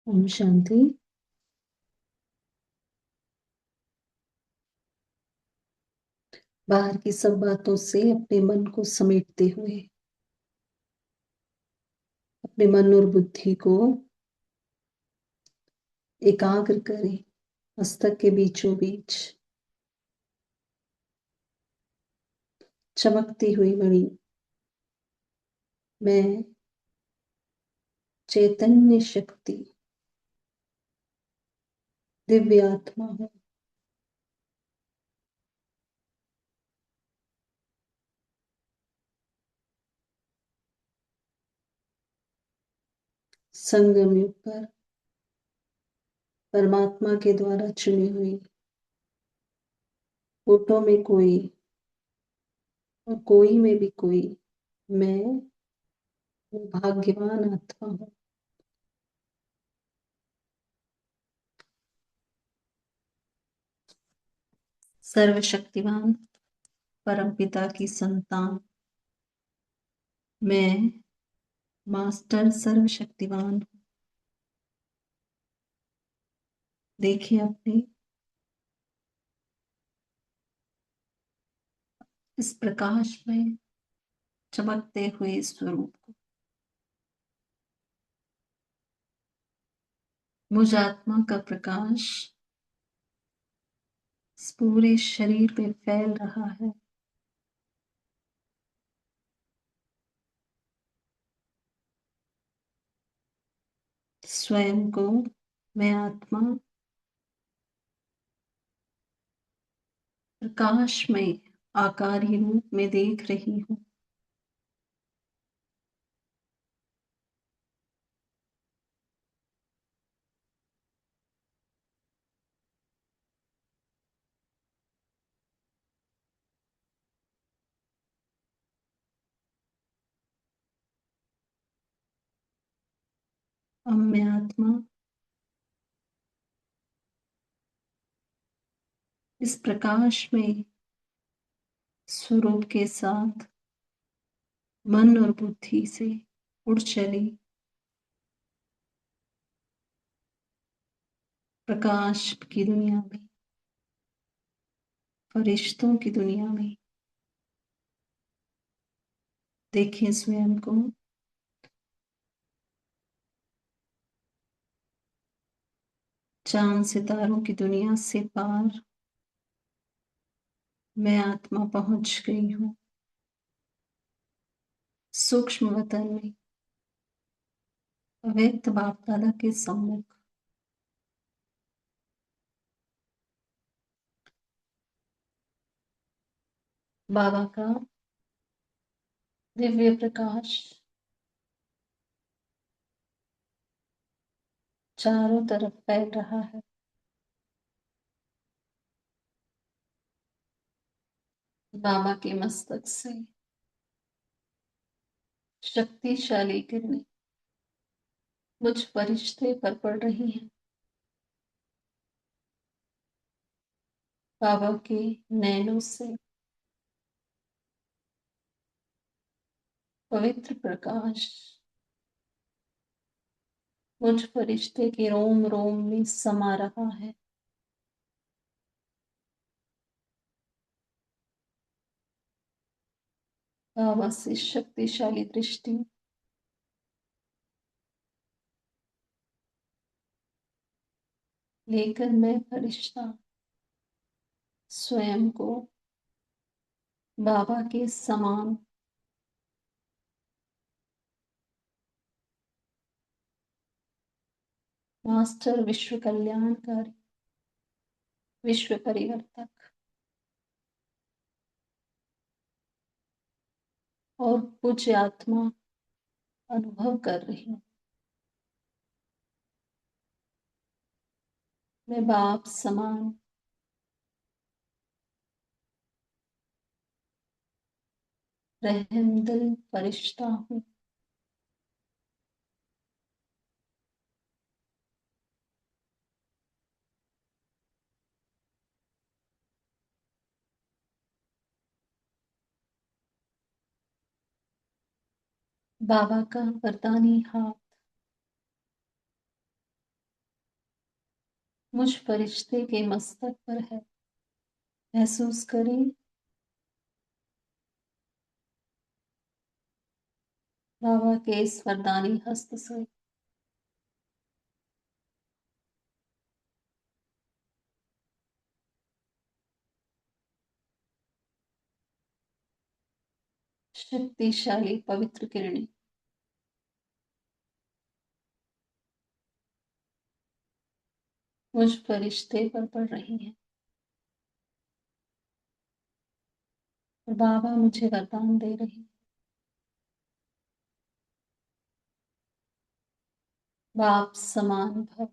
ओम शांति। बाहर की सब बातों से अपने मन को समेटते हुए अपने मन और बुद्धि को एकाग्र करें। मस्तक के बीचों बीच चमकती हुई मणि मैं चैतन्य शक्ति दिव्य आत्मा हूँ। संगम युग पर परमात्मा के द्वारा चुनी हुई फोटो में कोई और कोई में भी कोई मैं वो भाग्यवान आत्मा हूँ। सर्वशक्तिवान परमपिता की संतान मैं मास्टर सर्वशक्तिवान। देखिए अपने इस प्रकाश में चमकते हुए स्वरूप को। मुझ आत्मा का प्रकाश इस पूरे शरीर पे फैल रहा है। स्वयं को मैं आत्मा प्रकाशमय आकारी रूप में देख रही हूँ। अब मैं आत्मा इस प्रकाश में स्वरूप के साथ मन और बुद्धि से उड़ चली प्रकाश की दुनिया में, फरिश्तों की दुनिया में। देखें स्वयं को चांद सितारों की दुनिया से पार मैं आत्मा पहुंच गई हूँ। सूक्ष्म वतन में अव्यक्त बाप दादा के सम्मुख बाबा का दिव्य प्रकाश चारों तरफ फैल रहा है। बाबा के मस्तक से शक्तिशाली किरणें मुझ फरिश्ते पर पड़ रही हैं। बाबा के नैनों से पवित्र प्रकाश मुझ फरिश्ते के रोम रोम में समा रहा है। बाबा से शक्तिशाली दृष्टि लेकर मैं फरिश्ता स्वयं को बाबा के समान मास्टर विश्व कल्याणकारी विश्व परिवर्तक और पूज्य आत्मा अनुभव कर रही हूँ। मैं बाप समान रहमदिल फरिश्ता हूँ। बाबा का वरदानी हाथ मुझ फरिश्ते के मस्तक पर है, महसूस करें बाबा के इस वरदानी हस्त से। शक्तिशाली पवित्र किरणें मुझ फरिश्ते पर पड़ रही हैं और बाबा मुझे वरदान दे रहे हैं। बाप समान भव,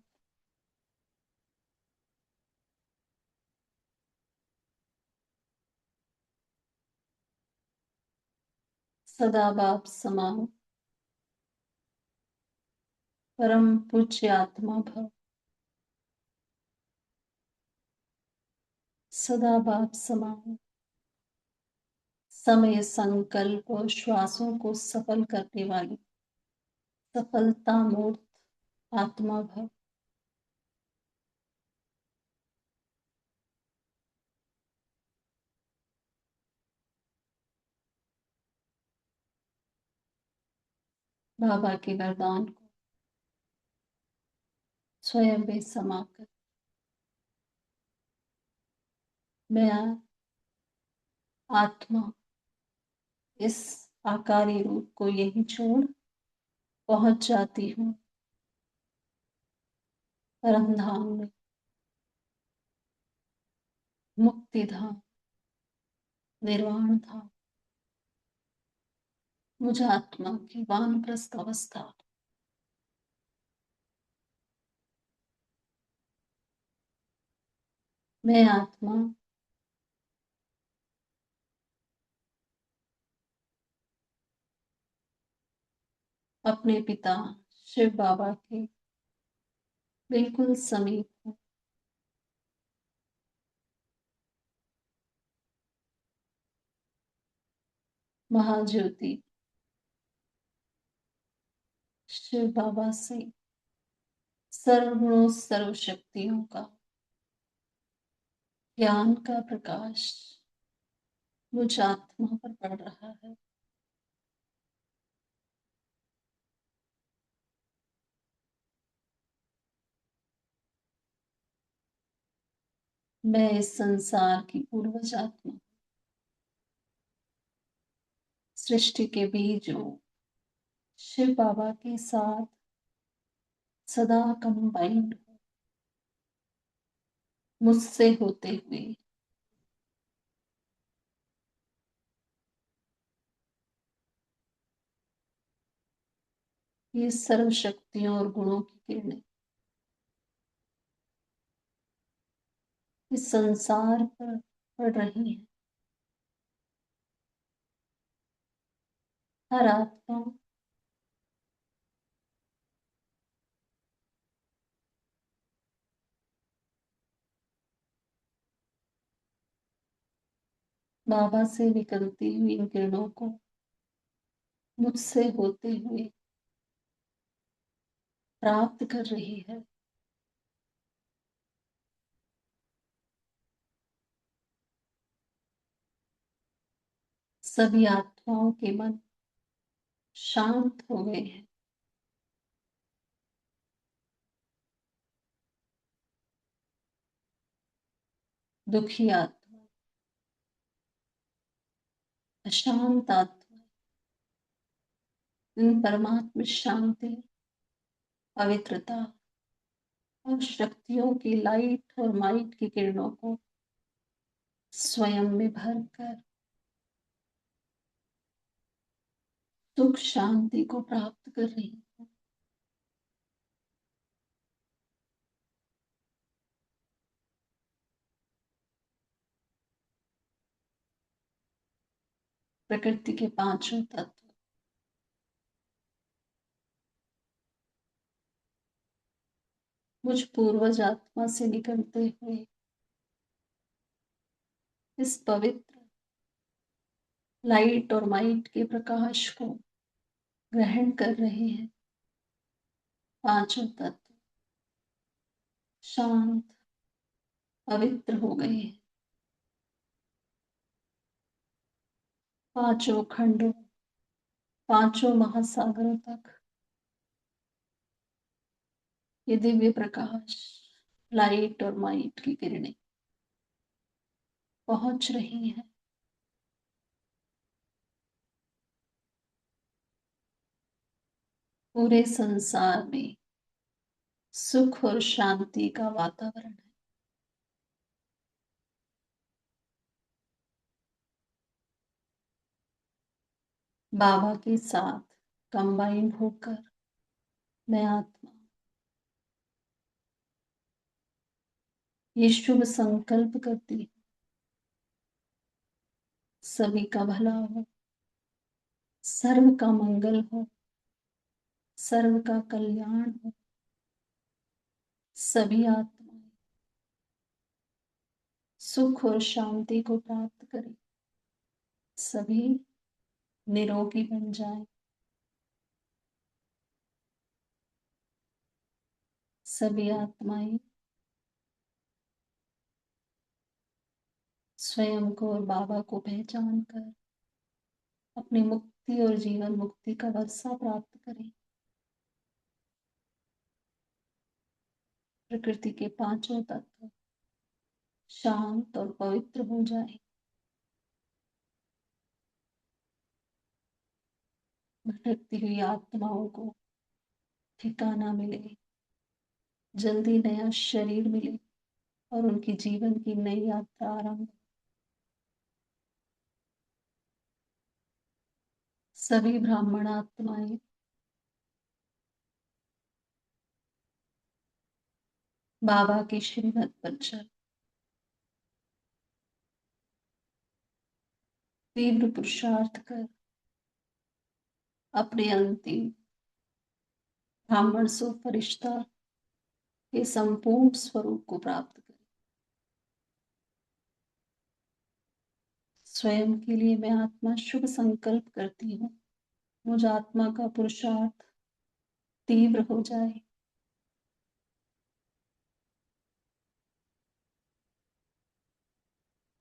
सदा बाप समान, परम पूज्य आत्मा भव, सदा बाप समान, समय संकल्प और श्वासों को सफल करने वाली सफलता मूर्त आत्मा भव। बाबा के वरदान को स्वयं में समाकर मैं आत्मा इस आकारी रूप को यही छोड़ पहुंच जाती हूँ परम धाम में, मुक्ति धाम, निर्वाण धाम। मुझ आत्मा की वानप्रस्थ अवस्था मैं आत्मा अपने पिता शिव बाबा के बिल्कुल समीप हूँ। महाज्योति शिव बाबा से सर्वगुणों सर्व शक्तियों का ज्ञान का प्रकाश मुझ आत्मा पर पड़ रहा है। मैं इस संसार की पूर्वज आत्मा, सृष्टि के बीजों शिव बाबा के साथ सदा कंबाइंड, मुझसे होते हुए ये सर्व शक्तियों और गुणों की किरणें इस संसार पर पड़ रही हैं। हर आत्मा बाबा से निकलती हुई इन किरणों को मुझसे होते हुए प्राप्त कर रही है। सभी आत्माओं के मन शांत हो गए हैं। दुखी आत्मा, अशांत आत्मा इन परमात्म शांति, पवित्रता और शक्तियों की लाइट और माइट की किरणों को स्वयं में भरकर सुख शांति को प्राप्त कर रही है। प्रकृति के पांचों तत्व मुझ पूर्वज आत्मा से निकलते हुए इस पवित्र लाइट और माइट के प्रकाश को ग्रहण कर रहे हैं। पांचों तत्व शांत, पवित्र हो गए हैं। पांचों खंडों, पांचों महासागरों तक ये दिव्य प्रकाश, लाइट और माइट की किरणें पहुंच रही हैं। पूरे संसार में सुख और शांति का वातावरण है। बाबा के साथ कंबाइन होकर मैं आत्मा ये शुभ संकल्प करती हूँ, सभी का भला हो, सर्व का मंगल हो, सर्व का कल्याण हो, सभी आत्माएं सुख और शांति को प्राप्त करें, सभी निरोगी बन जाएं, सभी आत्माएं स्वयं को और बाबा को पहचान कर अपनी मुक्ति और जीवन मुक्ति का वर्षा प्राप्त करें। प्रकृति के पांचों तत्व शांत और पवित्र हो जाए। भटकती हुई आत्माओं को ठिकाना मिले, जल्दी नया शरीर मिले और उनकी जीवन की नई यात्रा आरंभ। सभी ब्राह्मण आत्माएं बाबा की श्रीमत पर चल तीव्र पुरुषार्थ कर अपने अंतिम ब्राह्मण सो फरिश्ता के संपूर्ण स्वरूप को प्राप्त करें। स्वयं के लिए मैं आत्मा शुभ संकल्प करती हूँ, मुझ आत्मा का पुरुषार्थ तीव्र हो जाए।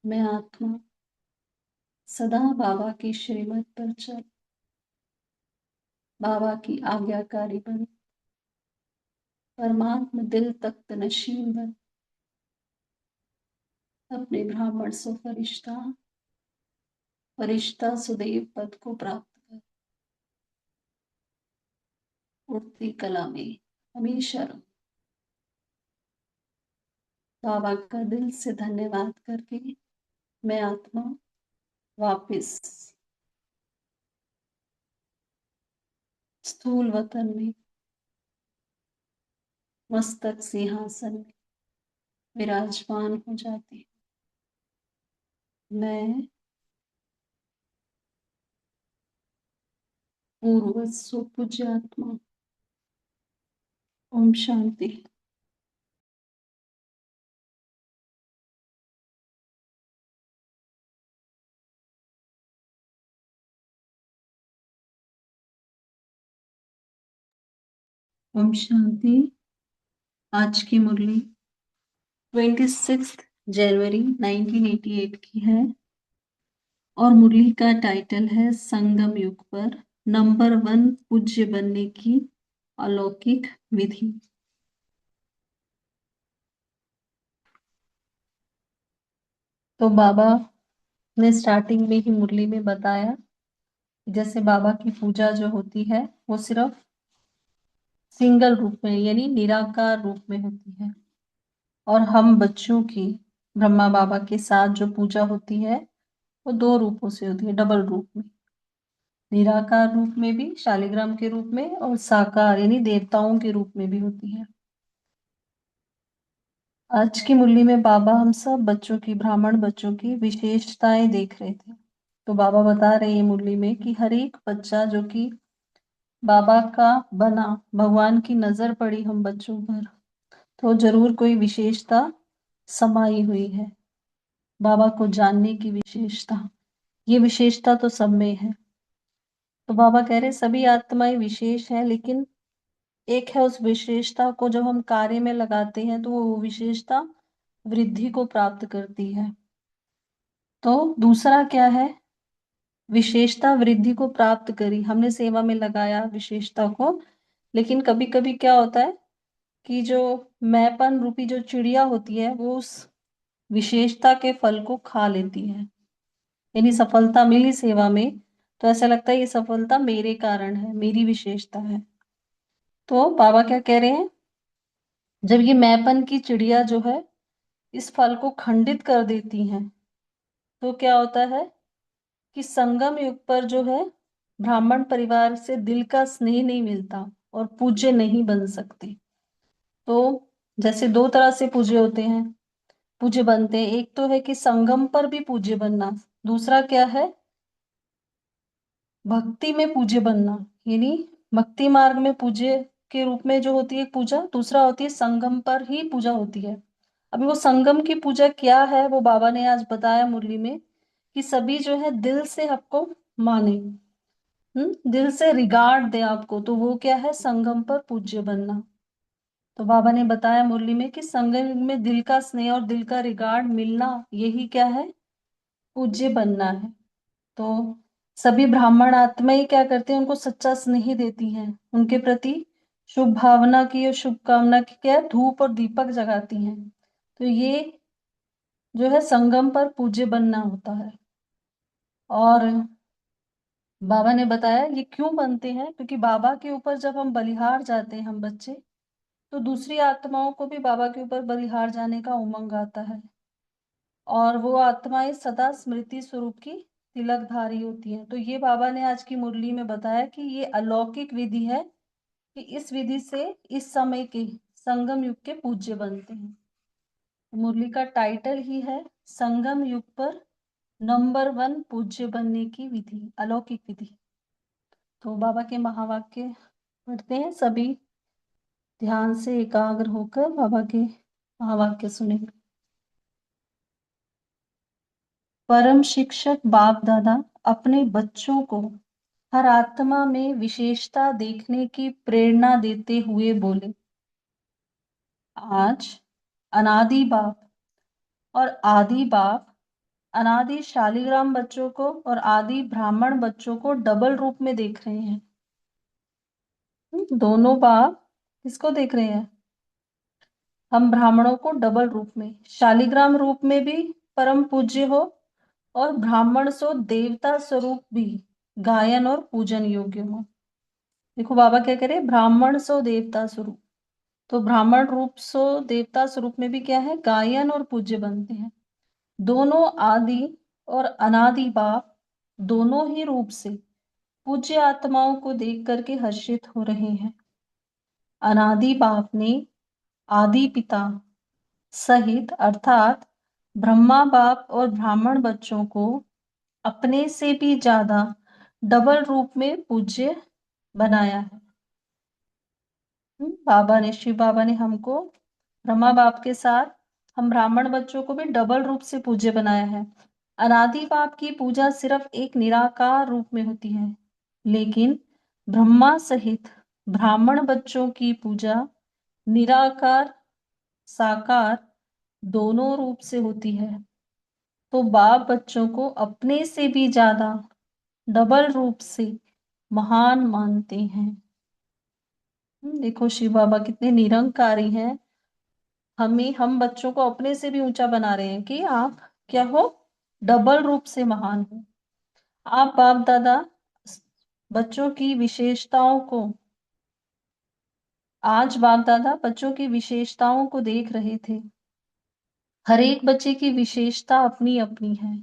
मैं आत्मा सदा बाबा की श्रीमत पर चल बाबा की आज्ञाकारी बन परमात्मा दिल तख्त नशीन बन अपने ब्राह्मण सो फरिश्ता फरिश्ता सुदेव पद को प्राप्त कर उठती कला में हमेशा रहो। बाबा का दिल से धन्यवाद करके मैं आत्मा वापिस स्थूल वतन में मस्तक सिंहासन में विराजमान हो जाती हूँ। मैं पूर्व सुपूज्य आत्मा। ओम शांति। ओम शांति। आज की मुरली 26 जनवरी 1988 की है और मुरली का टाइटल है संगम युग पर नंबर 1 पूज्य बनने की अलौकिक विधि। तो बाबा ने स्टार्टिंग में ही मुरली में बताया जैसे बाबा की पूजा जो होती है वो सिर्फ सिंगल रूप में यानी निराकार रूप में होती है और हम बच्चों की ब्रह्मा बाबा के साथ जो पूजा होती है वो दो रूपों से होती है, डबल रूप में, निराकार रूप में भी शालिग्राम के रूप में और साकार यानी देवताओं के रूप में भी होती है। आज की मुरली में बाबा हम सब बच्चों की ब्राह्मण बच्चों की विशेषताएं देख रहे थे। तो बाबा बता रहे हैं मुरली में कि हर एक बच्चा जो कि बाबा का बना, भगवान की नजर पड़ी हम बच्चों पर तो जरूर कोई विशेषता समाई हुई है। बाबा को जानने की विशेषता, ये विशेषता तो सब में है। तो बाबा कह रहे सभी आत्माएं विशेष है लेकिन एक है उस विशेषता को जब हम कार्य में लगाते हैं तो वो विशेषता वृद्धि को प्राप्त करती है। तो दूसरा क्या है, विशेषता वृद्धि को प्राप्त करी, हमने सेवा में लगाया विशेषता को, लेकिन कभी कभी क्या होता है कि जो मैंपन रूपी जो चिड़िया होती है वो उस विशेषता के फल को खा लेती है। यानी सफलता मिली सेवा में तो ऐसा लगता है ये सफलता मेरे कारण है, मेरी विशेषता है। तो बाबा क्या कह रहे हैं, जब ये मैंपन की चिड़िया जो है इस फल को खंडित कर देती हैं तो क्या होता है कि संगम युग पर जो है ब्राह्मण परिवार से दिल का स्नेह नहीं मिलता और पूज्य नहीं बन सकते। तो जैसे दो तरह से पूज्य होते हैं, पूज्य बनते हैं, एक तो है कि संगम पर भी पूज्य बनना, दूसरा क्या है, भक्ति में पूज्य बनना। यानी भक्ति मार्ग में पूज्य के रूप में जो होती है पूजा, दूसरा होती है संगम पर ही पूजा होती है। अभी वो संगम की पूजा क्या है वो बाबा ने आज बताया मुरली में, कि सभी जो है दिल से आपको माने, दिल से रिगार्ड दे आपको, तो वो क्या है, संगम पर पूज्य बनना। तो बाबा ने बताया मुरली में कि संगम में दिल का स्नेह और दिल का रिगार्ड मिलना, यही क्या है, पूज्य बनना है। तो सभी ब्राह्मण आत्माएं क्या करते हैं, उनको सच्चा स्नेह देती हैं, उनके प्रति शुभ भावना की और शुभकामना की क्या है, धूप और दीपक जगाती हैं। तो ये जो है संगम पर पूज्य बनना होता है। और बाबा ने बताया ये क्यों बनते हैं, क्योंकि बाबा के ऊपर जब हम बलिहार जाते हैं हम बच्चे, तो दूसरी आत्माओं को भी बाबा के ऊपर बलिहार जाने का उमंग आता है, और वो आत्माएं सदा स्मृति स्वरूप की तिलकधारी होती हैं। तो ये बाबा ने आज की मुरली में बताया कि ये अलौकिक विधि है, कि इस विधि से इस समय के संगम युग के पूज्य बनते हैं। मुरली का टाइटल ही है संगम युग पर नंबर 1 पूज्य बनने की विधि, अलौकिक विधि। तो बाबा के महावाक्य पढ़ते हैं, सभी ध्यान से एकाग्र होकर बाबा के महावाक्य सुनेंगे। परम शिक्षक बाप दादा अपने बच्चों को हर आत्मा में विशेषता देखने की प्रेरणा देते हुए बोले, आज अनादि बाप और आदि बाप अनादि शालिग्राम बच्चों को और आदि ब्राह्मण बच्चों को डबल रूप में देख रहे हैं। दोनों बाप किसको देख रहे हैं, हम ब्राह्मणों को डबल रूप में, शालिग्राम रूप में भी परम पूज्य हो और ब्राह्मण सो देवता स्वरूप भी गायन और पूजन योग्य हो। देखो बाबा क्या कह रहे हैं, ब्राह्मण सो देवता स्वरूप, तो ब्राह्मण रूप सो देवता स्वरूप में भी क्या है, गायन और पूज्य बनते हैं। दोनों आदि और अनादि बाप दोनों ही रूप से पूज्य आत्माओं को देख करके हर्षित हो रहे हैं। अनादि बाप ने आदि पिता सहित अर्थात ब्रह्मा बाप और ब्राह्मण बच्चों को अपने से भी ज्यादा डबल रूप में पूज्य बनाया है। बाबा ने, शिव बाबा ने हमको ब्रह्मा बाप के साथ हम ब्राह्मण बच्चों को भी डबल रूप से पूज्य बनाया है। अनादि बाप की पूजा सिर्फ एक निराकार रूप में होती है, लेकिन ब्रह्मा सहित ब्राह्मण बच्चों की पूजा निराकार साकार दोनों रूप से होती है। तो बाप बच्चों को अपने से भी ज्यादा डबल रूप से महान मानते हैं। देखो शिव बाबा कितने निरंकारी हैं, हम बच्चों को अपने से भी ऊंचा बना रहे हैं कि आप क्या हो, डबल रूप से महान हो। आप बाप दादा बच्चों की विशेषताओं को, आज बाप दादा बच्चों की विशेषताओं को देख रहे थे। हर एक बच्चे की विशेषता अपनी अपनी है।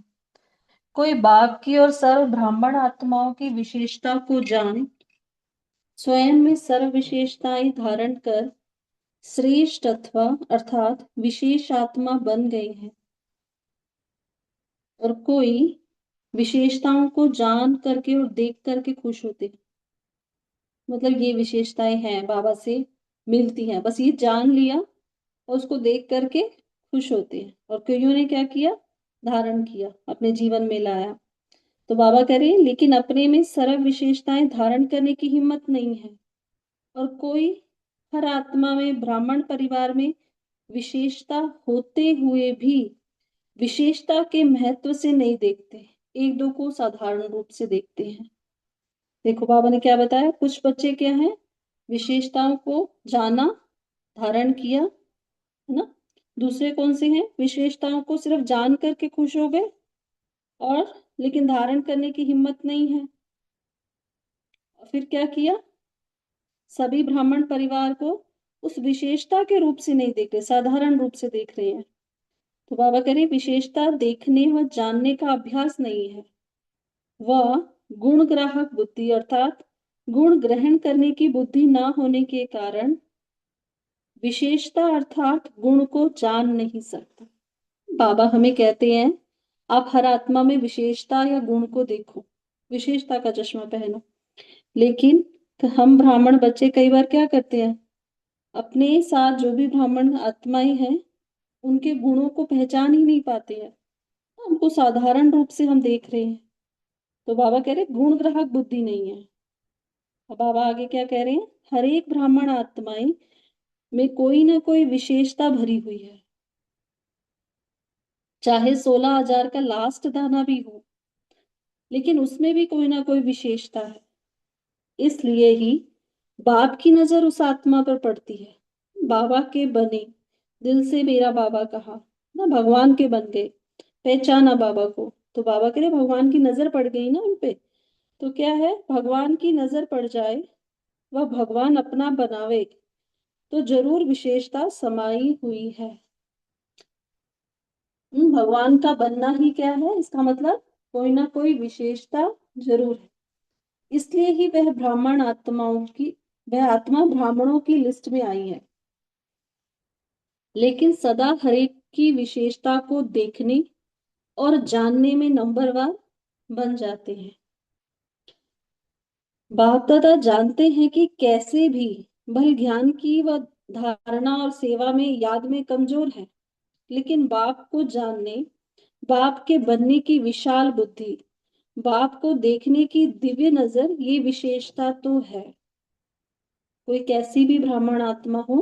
कोई बाप की और सर्व ब्राह्मण आत्माओं की विशेषता को जान स्वयं में सर्व विशेषताएं धारण कर श्रेष्ठ अथवा अर्थात विशेष आत्मा बन गए हैं, और कोई विशेषताओं को जान करके और देख करके खुश होते हैं। मतलब ये विशेषताएं हैं बाबा से मिलती हैं, बस ये जान लिया और उसको देख करके खुश होते हैं, और कईयों ने क्या किया, धारण किया, अपने जीवन में लाया। तो बाबा कह रहे हैं लेकिन अपने में सर्व विशेषताएं धारण करने की हिम्मत नहीं है, और कोई हर आत्मा में ब्राह्मण परिवार में विशेषता होते हुए भी विशेषता के महत्व से नहीं देखते, एक दो को साधारण रूप से देखते हैं। देखो बाबा ने क्या बताया, कुछ बच्चे क्या हैं, विशेषताओं को जाना, धारण किया, है ना। दूसरे कौन से हैं, विशेषताओं को सिर्फ जान करके खुश हो गए और लेकिन धारण करने की हिम्मत नहीं है। फिर क्या किया, सभी ब्राह्मण परिवार को उस विशेषता के रूप से नहीं देख रहे, साधारण रूप से देख रहे हैं। तो बाबा कह रहे विशेषता देखने व जानने का अभ्यास नहीं है, वह गुण ग्राहक बुद्धि अर्थात गुण ग्रहण करने की बुद्धि ना होने के कारण विशेषता अर्थात गुण को जान नहीं सकता। बाबा हमें कहते हैं आप हर आत्मा में विशेषता या गुण को देखो, विशेषता का चश्मा पहनो। लेकिन हम ब्राह्मण बच्चे कई बार क्या करते हैं, अपने साथ जो भी ब्राह्मण आत्माएं हैं उनके गुणों को पहचान ही नहीं पाते हैं, उनको साधारण रूप से हम देख रहे हैं। तो बाबा कह रहे गुण ग्राहक बुद्धि नहीं है। अब बाबा आगे क्या कह रहे हैं, हर एक ब्राह्मण आत्माएं में कोई ना कोई विशेषता भरी हुई है, चाहे 16,000 का लास्ट दाना भी हो, लेकिन उसमें भी कोई ना कोई विशेषता है। इसलिए ही बाप की नजर उस आत्मा पर पड़ती है। बाबा के बने, दिल से मेरा बाबा कहा ना, भगवान के बन गए, पहचाना बाबा को, तो बाबा कह रहे भगवान की नजर पड़ गई ना उन पे। तो क्या है, भगवान की नजर पड़ जाए, वह भगवान अपना बनावे, तो जरूर विशेषता समाई हुई है। भगवान का बनना ही क्या है, इसका मतलब कोई ना कोई विशेषता जरूर है। इसलिए ही वह ब्राह्मण आत्माओं की, वह आत्मा ब्राह्मणों की लिस्ट में आई है। लेकिन सदा हरेक की विशेषता को देखने और जानने में नंबरवार बन जाते हैं। बाप दादा जानते हैं कि कैसे भी भल ज्ञान की व धारणा और सेवा में याद में कमजोर है, लेकिन बाप को जानने, बाप के बनने की विशाल बुद्धि, बाप को देखने की दिव्य नजर, ये विशेषता तो है। कोई कैसी भी ब्राह्मण आत्मा हो,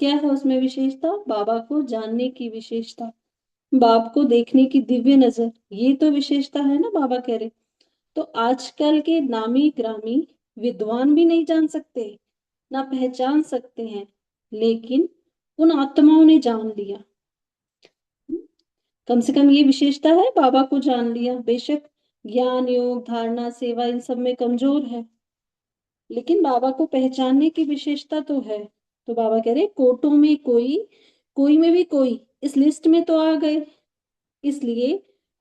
क्या है उसमें विशेषता, बाबा को जानने की विशेषता, बाप को देखने की दिव्य नजर, ये तो विशेषता है ना। बाबा कह रहे तो आजकल के नामी ग्रामी विद्वान भी नहीं जान सकते, ना पहचान सकते हैं, लेकिन उन आत्माओं ने जान लिया। कम से कम ये विशेषता है, बाबा को जान लिया। बेशक ज्ञान योग धारणा सेवा इन सब में कमजोर है, लेकिन बाबा को पहचानने की विशेषता तो है। तो बाबा कह रहे कोटों में कोई, कोई में भी कोई, इस लिस्ट में तो आ गए, इसलिए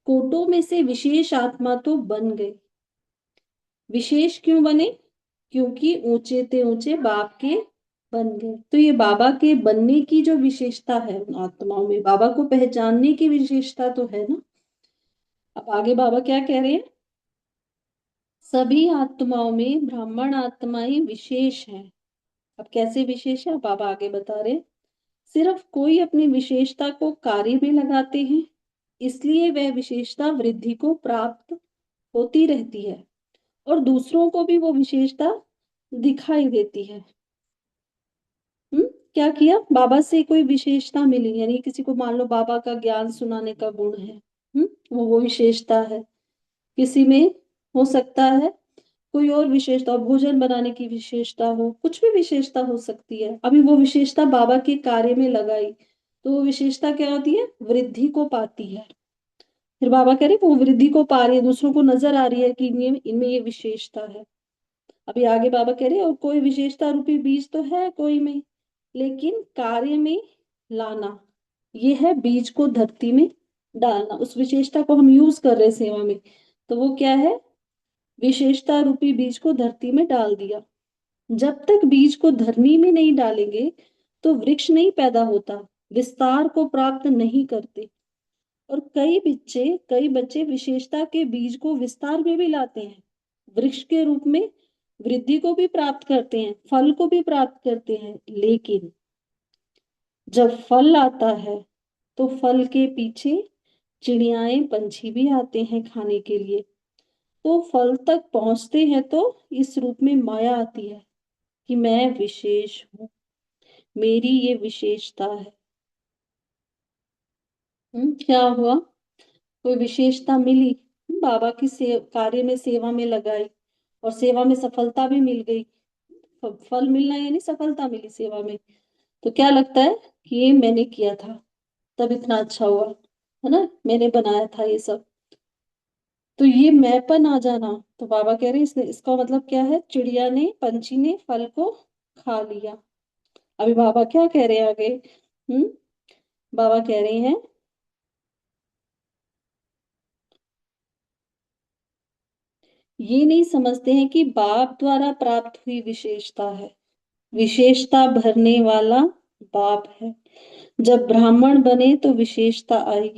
कोटों में से विशेष आत्मा तो बन गए। विशेष क्यों बने, क्योंकि ऊंचे ते ऊंचे बाप के बन गए। तो ये बाबा के बनने की जो विशेषता है उन आत्माओं में, बाबा को पहचानने की विशेषता तो है ना। अब आगे बाबा क्या कह रहे हैं, सभी आत्माओं में ब्राह्मण आत्माएं विशेष हैं। अब कैसे विशेष है बाबा आगे बता रहे हैं, सिर्फ कोई अपनी विशेषता को कार्य में लगाते हैं, इसलिए वह विशेषता वृद्धि को प्राप्त होती रहती है और दूसरों को भी वो विशेषता दिखाई देती है। क्या किया, बाबा से कोई विशेषता मिली, यानी किसी को मान लो बाबा का ज्ञान सुनाने का गुण है, वो विशेषता है। किसी में हो सकता है कोई और विशेषता, भोजन बनाने की विशेषता हो, कुछ भी विशेषता हो सकती है। अभी वो विशेषता बाबा के कार्य में लगाई, तो वो विशेषता क्या होती है, वृद्धि को पाती है। फिर बाबा कह रहे वो वृद्धि को पा रही है, दूसरों को नजर आ रही है कि इनमें ये विशेषता है। अभी आगे बाबा कह रहे और कोई विशेषता रूपी बीज तो है कोई में, लेकिन कार्य में लाना, ये है बीज को धरती में डालना। उस विशेषता को हम यूज कर रहे हैं सेवा में, तो वो क्या है, विशेषता रूपी बीज को धरती में डाल दिया। जब तक बीज को धरनी में नहीं डालेंगे तो वृक्ष नहीं पैदा होता, विस्तार को प्राप्त नहीं करते। और कई बच्चे विशेषता के बीज को विस्तार में भी लाते हैं, वृक्ष के रूप में वृद्धि को भी प्राप्त करते हैं, फल को भी प्राप्त करते हैं। लेकिन जब फल आता है तो फल के पीछे चिड़ियाएं पंछी भी आते हैं खाने के लिए, तो फल तक पहुंचते हैं तो इस रूप में माया आती है कि मैं विशेष हूँ, मेरी ये विशेषता है। क्या हुआ? कोई विशेषता मिली, बाबा की कार्य में, सेवा में लगाई, और सेवा में सफलता भी मिल गई। फल मिलना यानी सफलता मिली सेवा में। तो क्या लगता है कि ये मैंने किया था, तब इतना अच्छा हुआ, है ना, मैंने बनाया था ये सब। तो ये मैंपन आ जाना, तो बाबा कह रहे हैं इसका मतलब क्या है? चिड़िया ने, पंछी ने फल को खा लिया। अभी बाबा क्या कह रहे हैं आगे? हम्म बाबा कह रहे हैं, ये नहीं समझते हैं कि बाप द्वारा प्राप्त हुई विशेषता है। विशेषता भरने वाला बाप है। जब ब्राह्मण बने तो विशेषता आई।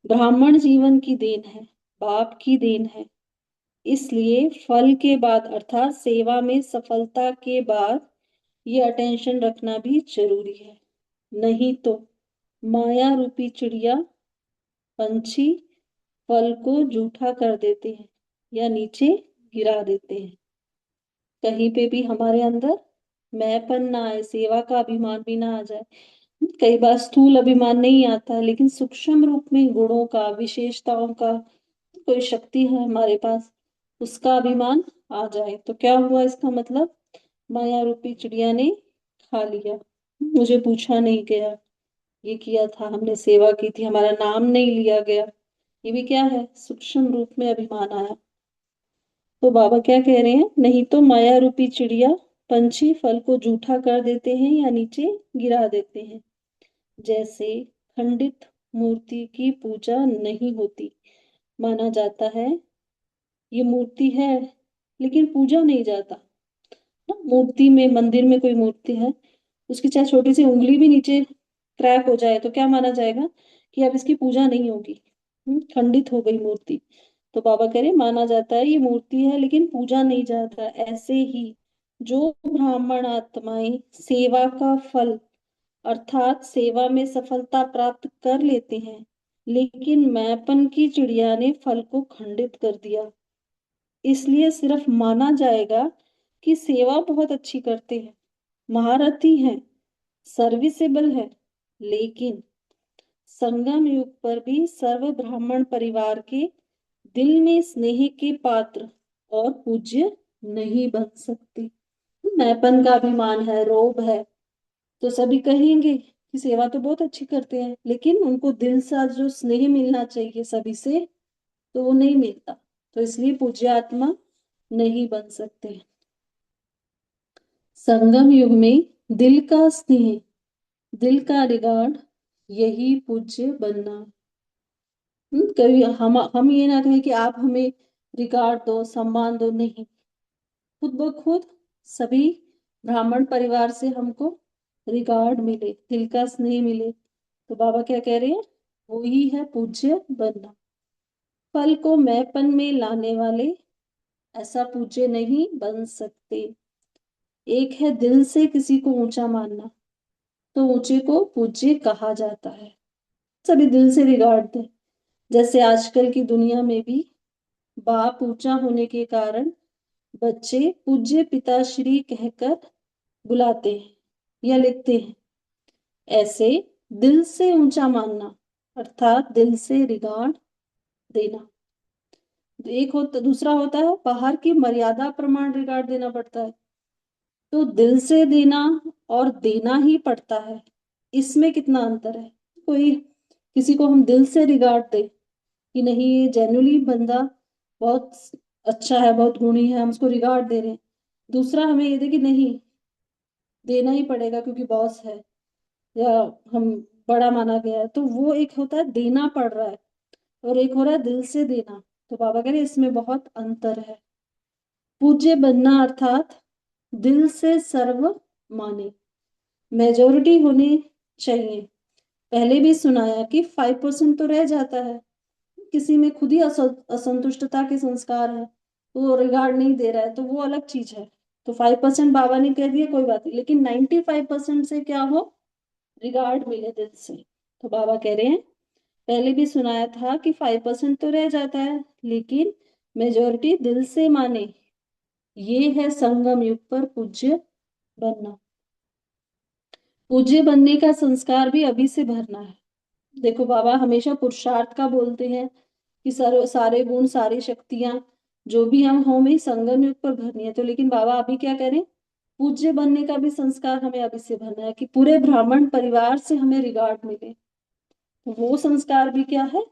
ब्राह्मण जीवन की देन है, बाप की देन है। इसलिए फल के बाद अर्थात सेवा में सफलता के बाद ये अटेंशन रखना भी जरूरी है। नहीं तो माया रूपी चिड़िया, पंछी फल को जूठा कर देते हैं या नीचे गिरा देते हैं। कहीं पे भी हमारे अंदर मैंपन ना आए, सेवा का अभिमान भी ना आ जाए। कई बार स्थूल अभिमान नहीं आता है, लेकिन सूक्ष्म रूप में गुणों का, विशेषताओं का, कोई शक्ति है हमारे पास, उसका अभिमान आ जाए तो क्या हुआ? इसका मतलब माया रूपी चिड़िया ने खा लिया, मुझे पूछा नहीं गया, ये किया था, हमने सेवा की थी, हमारा नाम नहीं लिया गया। ये भी क्या है? सूक्ष्म रूप में अभिमान आया। तो बाबा क्या कह रहे हैं? नहीं तो माया रूपी चिड़िया, पंछी फल को जूठा कर देते हैं या नीचे गिरा देते हैं। जैसे खंडित मूर्ति की पूजा नहीं होती, माना जाता है ये मूर्ति है, लेकिन पूजा नहीं जाता ना। मूर्ति में, मंदिर में कोई मूर्ति है, उसकी चाहे छोटी सी उंगली भी नीचे क्रैक हो जाए तो क्या माना जाएगा? कि अब इसकी पूजा नहीं होगी, खंडित हो गई मूर्ति। तो बाबा कह रहे माना जाता है ये मूर्ति है, लेकिन पूजा नहीं जाता। ऐसे ही जो ब्राह्मण आत्माएं सेवा का फल अर्थात सेवा में सफलता प्राप्त कर लेते हैं, लेकिन मैपन की चिड़िया ने फल को खंडित कर दिया, इसलिए सिर्फ माना जाएगा कि सेवा बहुत अच्छी करते हैं, महारथी हैं, सर्विसेबल है। लेकिन संगम युग पर भी सर्व ब्राह्मण परिवार के दिल में स्नेह के पात्र और पूज्य नहीं बन सकते। मैपन का अभिमान है, रोब है, तो सभी कहेंगे कि सेवा तो बहुत अच्छी करते हैं, लेकिन उनको दिल से जो स्नेह मिलना चाहिए सभी से, तो वो नहीं मिलता। तो इसलिए पूज्य आत्मा नहीं बन सकते। संगम युग में दिल का स्नेह, दिल का रिगार्ड, यही पूज्य बनना। कभी हम ये ना कहें कि आप हमें रिगार्ड दो, सम्मान दो, नहीं। खुद ब खुद सभी ब्राह्मण परिवार से हमको रिगार्ड मिले, दिल का स्नेह मिले, तो बाबा क्या कह रहे हैं? वो ही है पूज्य बनना। फल को मैंपन में लाने वाले ऐसा पूज्य नहीं बन सकते। एक है दिल से किसी को ऊंचा मानना, तो ऊंचे को पूज्य कहा जाता है। सभी दिल से रिगार्ड दें। जैसे आजकल की दुनिया में भी बाप ऊंचा होने के कारण बच्चे पूज्य पिताश्री कहकर बुलाते हैं या लिखते हैं। ऐसे दिल से ऊंचा मानना अर्थात दिल से रिगार्ड देना एक होता, दूसरा होता है बाहर की मर्यादा प्रमाण रिगार्ड देना पड़ता है। तो दिल से देना और देना ही पड़ता है, इसमें कितना अंतर है? कोई किसी को हम दिल से रिगार्ड दे कि नहीं ये जेन्युइनली बंदा बहुत अच्छा है, बहुत गुणी है, हम उसको रिगार्ड दे रहे हैं। दूसरा हमें ये दे कि नहीं, देना ही पड़ेगा क्योंकि बॉस है या हम बड़ा माना गया है, तो वो एक होता है देना पड़ रहा है, और एक हो रहा है दिल से देना। तो बाबा कह रहे इसमें बहुत अंतर है। पूज्य बनना अर्थात दिल से सर्व माने, मेजोरिटी होनी चाहिए। पहले भी सुनाया कि 5% तो रह जाता है, किसी में खुद ही असंतुष्टता के संस्कार है, वो रिगार्ड नहीं दे रहा है, तो वो अलग चीज है। तो 5% बाबा ने कह दिया कोई बात नहीं, लेकिन 95% से क्या हो? रिगार्ड मिले दिल से। तो बाबा कह रहे हैं पहले भी सुनाया था कि 5% तो रह जाता है, लेकिन मेजोरिटी दिल से माने, ये है संगम युग पर पूज्य बनना। पूज्य बनने का संस्कार भी अभी से भरना है। देखो बाबा हमेशा पुरुषार्थ का बोलते हैं कि सारे गुण सारी शक्तियां जो भी हम हो में संगम युग पर भरनी है। तो लेकिन बाबा अभी क्या करें, पूज्य बनने का भी संस्कार हमें अभी से भरना है कि पूरे ब्राह्मण परिवार से हमें रिगार्ड मिले। तो वो संस्कार भी क्या है,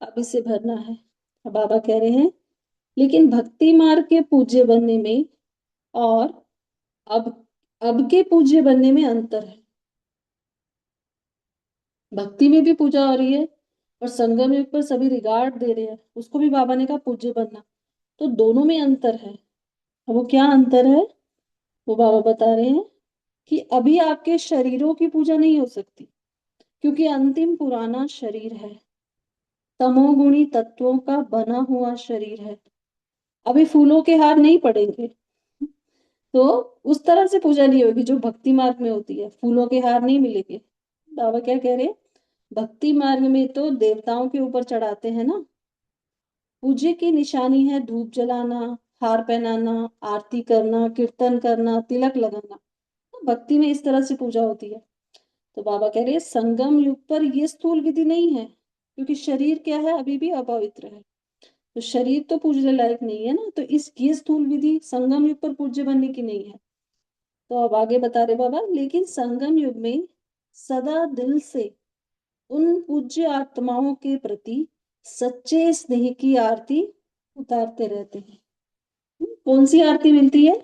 अभी से भरना है। अब बाबा कह रहे हैं लेकिन भक्ति मार्ग के पूज्य बनने में और अब अब के पूज्य बनने में अंतर है। भक्ति में भी पूजा हो रही है और संगम युग पर सभी रिगार्ड दे रहे हैं, उसको भी बाबा ने कहा पूज्य बनना। तो दोनों में अंतर है। अब वो क्या अंतर है, वो बाबा बता रहे हैं कि अभी आपके शरीरों की पूजा नहीं हो सकती क्योंकि अंतिम पुराना शरीर है, तमोगुणी तत्वों का बना हुआ शरीर है। अभी फूलों के हार नहीं पड़ेंगे, तो उस तरह से पूजा नहीं होगी जो भक्ति मार्ग में होती है, फूलों के हार नहीं मिलेंगे। बाबा क्या कह रहे हैं, भक्ति मार्ग में तो देवताओं के ऊपर चढ़ाते हैं ना, पूज्य की निशानी है धूप जलाना, हार पहनाना, आरती करना, कीर्तन करना, तिलक लगाना। तो भक्ति में इस तरह से पूजा होती है। तो बाबा कह रहे हैं संगम युग पर ये स्थूल विधि नहीं है क्योंकि शरीर क्या है, अभी भी अपवित्र है। तो शरीर तो पूजने लायक नहीं है ना, तो इस ये स्थूल विधि संगम युग पर पूज्य बनने की नहीं है। तो अब आगे बता रहे बाबा, लेकिन संगम युग में सदा दिल से उन पूज्य आत्माओं के प्रति सच्चे स्नेह की आरती उतारते रहते हैं। कौन सी आरती मिलती है,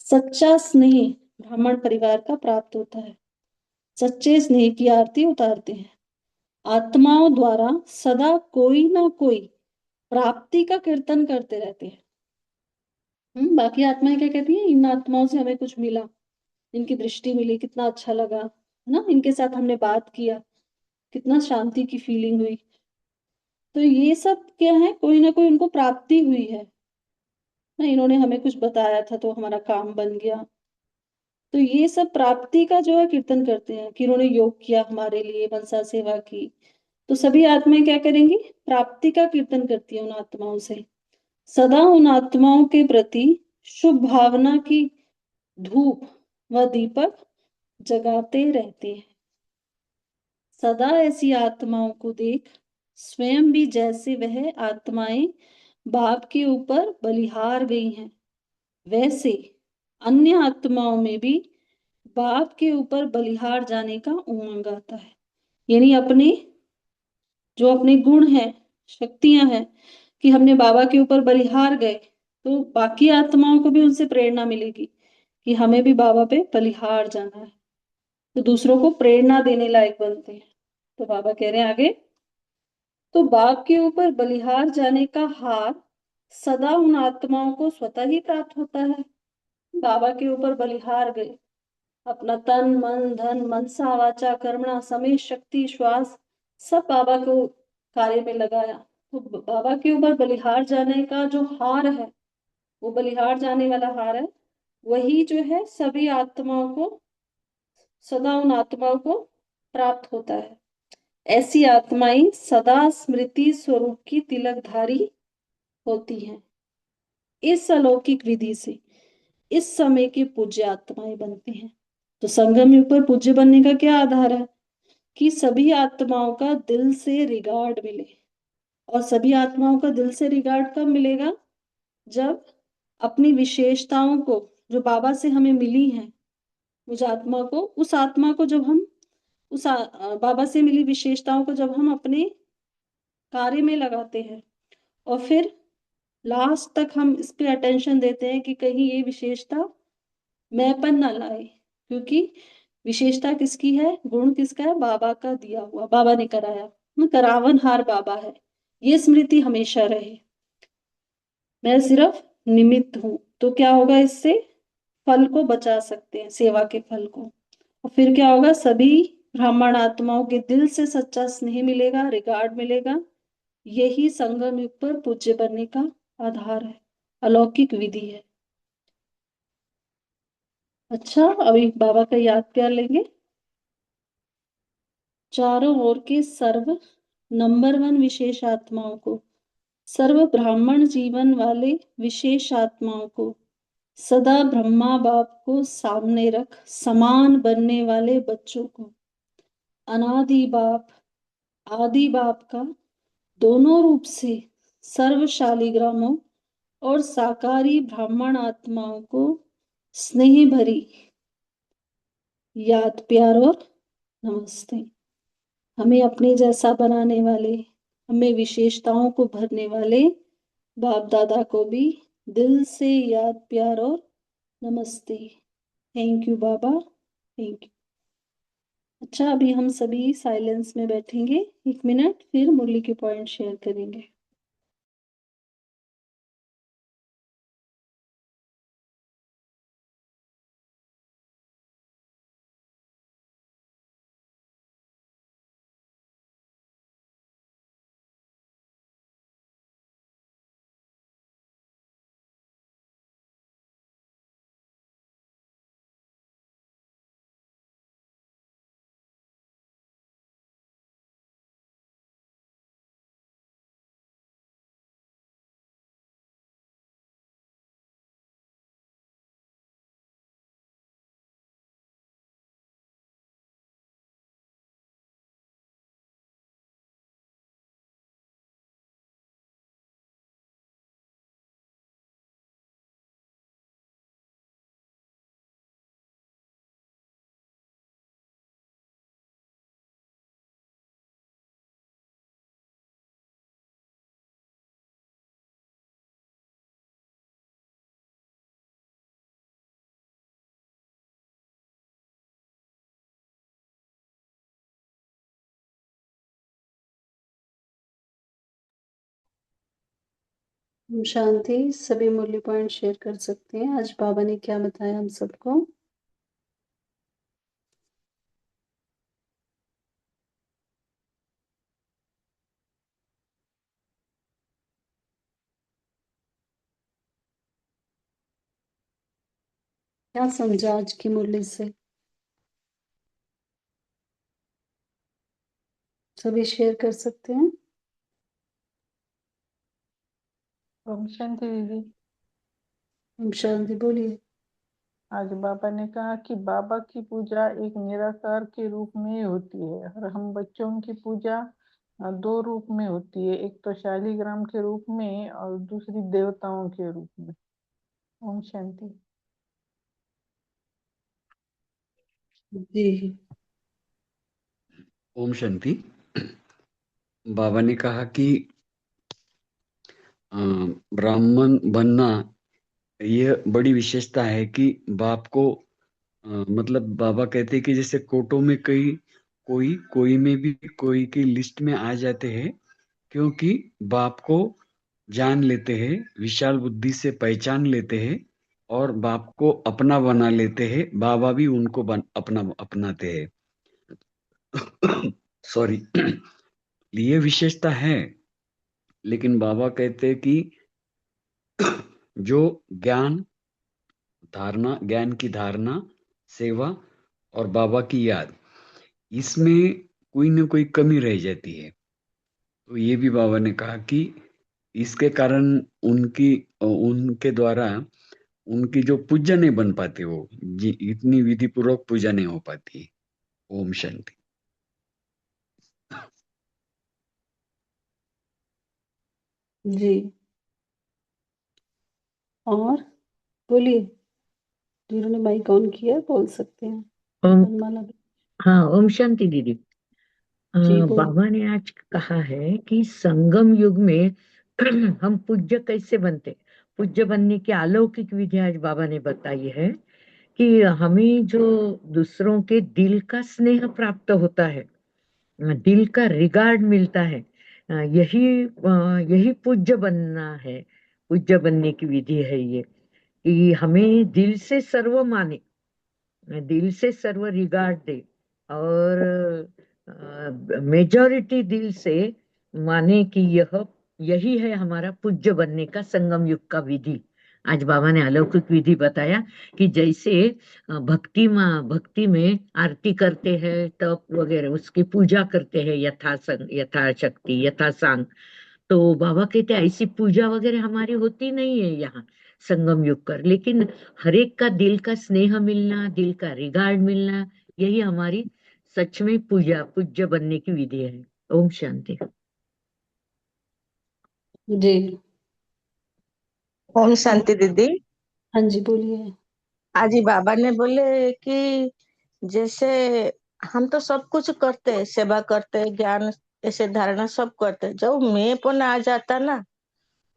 सच्चा स्नेह ब्राह्मण परिवार का प्राप्त होता है, सच्चे स्नेह की आरती उतारते हैं। आत्माओं द्वारा सदा कोई ना कोई प्राप्ति का कीर्तन करते रहते हैं। बाकी आत्माएं क्या कहती हैं, इन आत्माओं से हमें कुछ मिला, इनकी दृष्टि मिली, कितना अच्छा लगा, है ना, इनके साथ हमने बात किया, कितना शांति की फीलिंग हुई। तो ये सब क्या है, कोई ना कोई उनको प्राप्ति हुई है ना, इन्होंने हमें कुछ बताया था तो हमारा काम बन गया। तो ये सब प्राप्ति का जो है कीर्तन करते हैं कि इन्होंने योग किया हमारे लिए, मनसा सेवा की। तो सभी आत्माएं क्या करेंगी, प्राप्ति का कीर्तन करती है उन आत्माओं से, सदा उन आत्माओं के प्रति शुभ भावना की धूप व दीपक जगाते रहते हैं। सदा ऐसी आत्माओं को देख स्वयं भी जैसे वह आत्माएं बाप के ऊपर बलिहार गई हैं, वैसे अन्य आत्माओं में भी बाप के ऊपर बलिहार जाने का उमंग आता है। यानी अपने जो अपने गुण हैं, शक्तियां हैं, कि हमने बाबा के ऊपर बलिहार गए तो बाकी आत्माओं को भी उनसे प्रेरणा मिलेगी कि हमें भी बाबा पे बलिहार जाना है, तो दूसरों को प्रेरणा देने लायक बनते हैं। तो बाबा कह रहे हैं आगे, तो बाप के ऊपर बलिहार जाने का हार सदा उन आत्माओं को स्वतः ही प्राप्त होता है। बाबा के ऊपर बलिहार गए, अपना तन मन धन मनसा वाचा कर्मणा समय शक्ति श्वास सब बाबा को कार्य में लगाया। तो बाबा के ऊपर बलिहार जाने का जो हार है, वो बलिहार जाने वाला हार है, वही जो है सभी आत्माओं को, सदा उन आत्माओं को प्राप्त होता है। ऐसी आत्माएं सदा स्मृति स्वरूप की तिलकधारी होती हैं। इस अलौकिक विधि से इस समय की पूज्य आत्माएं बनती हैं। तो संगम युग पर पूज्य बनने का क्या आधार है, कि सभी आत्माओं का दिल से रिगार्ड मिले। और सभी आत्माओं का दिल से रिगार्ड कब मिलेगा, जब अपनी विशेषताओं को जो बाबा से हमें मिली हैं, उस आत्मा को जब हम बाबा से मिली विशेषताओं को जब हम अपने कार्य में लगाते हैं और फिर लास्ट तक हम इस पे अटेंशन देते हैं कि कहीं ये विशेषता मैंपन ना लाए, क्योंकि विशेषता किसकी है, गुण किसका है, बाबा का दिया हुआ, बाबा ने कराया, करावन हार बाबा है। ये स्मृति हमेशा रहे, मैं सिर्फ निमित्त हूं। तो क्या होगा, इससे फल को बचा सकते हैं, सेवा के फल को। और फिर क्या होगा, सभी ब्राह्मण आत्माओं के दिल से सच्चा स्नेह मिलेगा, रिगार्ड मिलेगा। यही संगम युग पर पूज्य बनने का आधार है, अलौकिक विधि है। अच्छा, अभी बाबा का याद कर लेंगे। चारों ओर के सर्व नंबर वन विशेष आत्माओं को, सर्व ब्राह्मण जीवन वाले विशेष आत्माओं को, सदा ब्रह्मा बाप को सामने रख समान बनने वाले बच्चों को, अनादि बाप आदि बाप का दोनों रूप से सर्व शालिग्रामों और साकारी ब्राह्मण आत्माओं को स्नेह भरी याद प्यार और नमस्ते। हमें अपने जैसा बनाने वाले, हमें विशेषताओं को भरने वाले बाप दादा को भी दिल से याद प्यार और नमस्ते। Thank you Baba, thank you. अच्छा, अभी हम सभी साइलेंस में बैठेंगे 1 मिनट, फिर मुरली के पॉइंट शेयर करेंगे। ओम शांति। सभी मुरली पॉइंट शेयर कर सकते हैं। आज बाबा ने क्या बताया हम सबको। क्या समझा आज की मुरली से? सभी शेयर कर सकते हैं। ओम शांति दीदी। ओम शांति, बोलिए। आज बाबा ने कहा कि बाबा की पूजा एक निराकार के रूप में होती है और हम बच्चों की पूजा दो रूप में होती है, एक तो शालिग्राम के रूप में और दूसरी देवताओं के रूप में। ओम शांति। जी। ओम शांति। बाबा ने कहा कि ब्राह्मण बनना यह बड़ी विशेषता है कि बाप को मतलब बाबा कहते हैं कि जैसे कोटों में कई कोई कोई में भी कोई की लिस्ट में आ जाते हैं, क्योंकि बाप को जान लेते हैं, विशाल बुद्धि से पहचान लेते हैं और बाप को अपना बना लेते हैं। बाबा भी उनको अपना अपनाते हैं। सॉरी। ये विशेषता है। लेकिन बाबा कहते हैं कि जो ज्ञान धारणा, ज्ञान की धारणा, सेवा और बाबा की याद, इसमें कोई ना कोई कमी रह जाती है। तो ये भी बाबा ने कहा कि इसके कारण उनकी उनके द्वारा उनकी जो पूजा नहीं बन पाती, वो जी इतनी विधि पूर्वक पूजा नहीं हो पाती। ओम शांति। जी। और बोलिए, जिन्होंने माइक ऑन किया बोल सकते हैं। ओम मनमाला। हाँ, ओम शांति दीदी। जी बोलिए। बाबा ने आज कहा है कि संगम युग में हम पूज्य कैसे बनते। पूज्य बनने की अलौकिक विधि आज बाबा ने बताई है कि हमें जो दूसरों के दिल का स्नेह प्राप्त होता है, दिल का रिगार्ड मिलता है, यही पूज्य बनना है। पूज्य बनने की विधि है ये कि हमें दिल से सर्व माने, दिल से सर्व रिगार्ड दे और मेजॉरिटी दिल से माने कि यही है हमारा पूज्य बनने का संगम युग का विधि। आज बाबा ने अलौकिक विधि बताया कि जैसे भक्ति में आरती करते हैं, तप वगैरह उसकी पूजा करते हैं यथाशक्ति यथासांग। तो बाबा कहते हैं ऐसी पूजा वगैरह हमारी होती नहीं है यहाँ संगम युग कर, लेकिन हर एक का दिल का स्नेह मिलना, दिल का रिगार्ड मिलना, यही हमारी सच में पूजा पूज्य बनने की विधि है। ओम शांति। जी। ओम शांति दीदी। हाँ जी, बोलिए। आज ही बाबा ने बोले कि जैसे हम तो सब कुछ करते हैं, सेवा करते हैं, ज्ञान ऐसे धारणा सब करते हैं, जब मैं आ जाता ना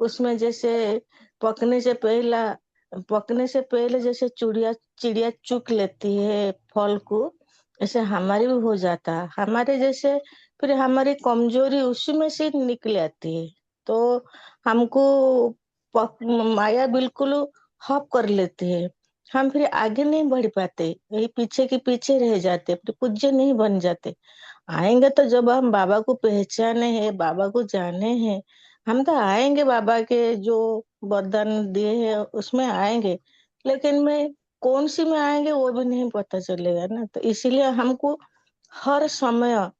उसमें, जैसे पकने से पहला पकने से पहले जैसे चिड़िया चिड़िया चुग लेती है फल को, ऐसे हमारी भी हो जाता है हमारे जैसे। फिर हमारी कमजोरी उसी में से निकल आती है, तो हमको माया बिल्कुल हप कर लेती है। हम फिर आगे नहीं बढ़ पाते, यही पीछे के पीछे रह जाते, फिर पूज्य नहीं बन जाते। आएंगे तो जब हम बाबा को पहचाने हैं, बाबा को जाने हैं, हम तो आएंगे बाबा के जो वरदान दिए हैं उसमें आएंगे, लेकिन मैं कौन सी में आएंगे वो भी नहीं पता चलेगा ना। तो इसीलिए हमको हर समय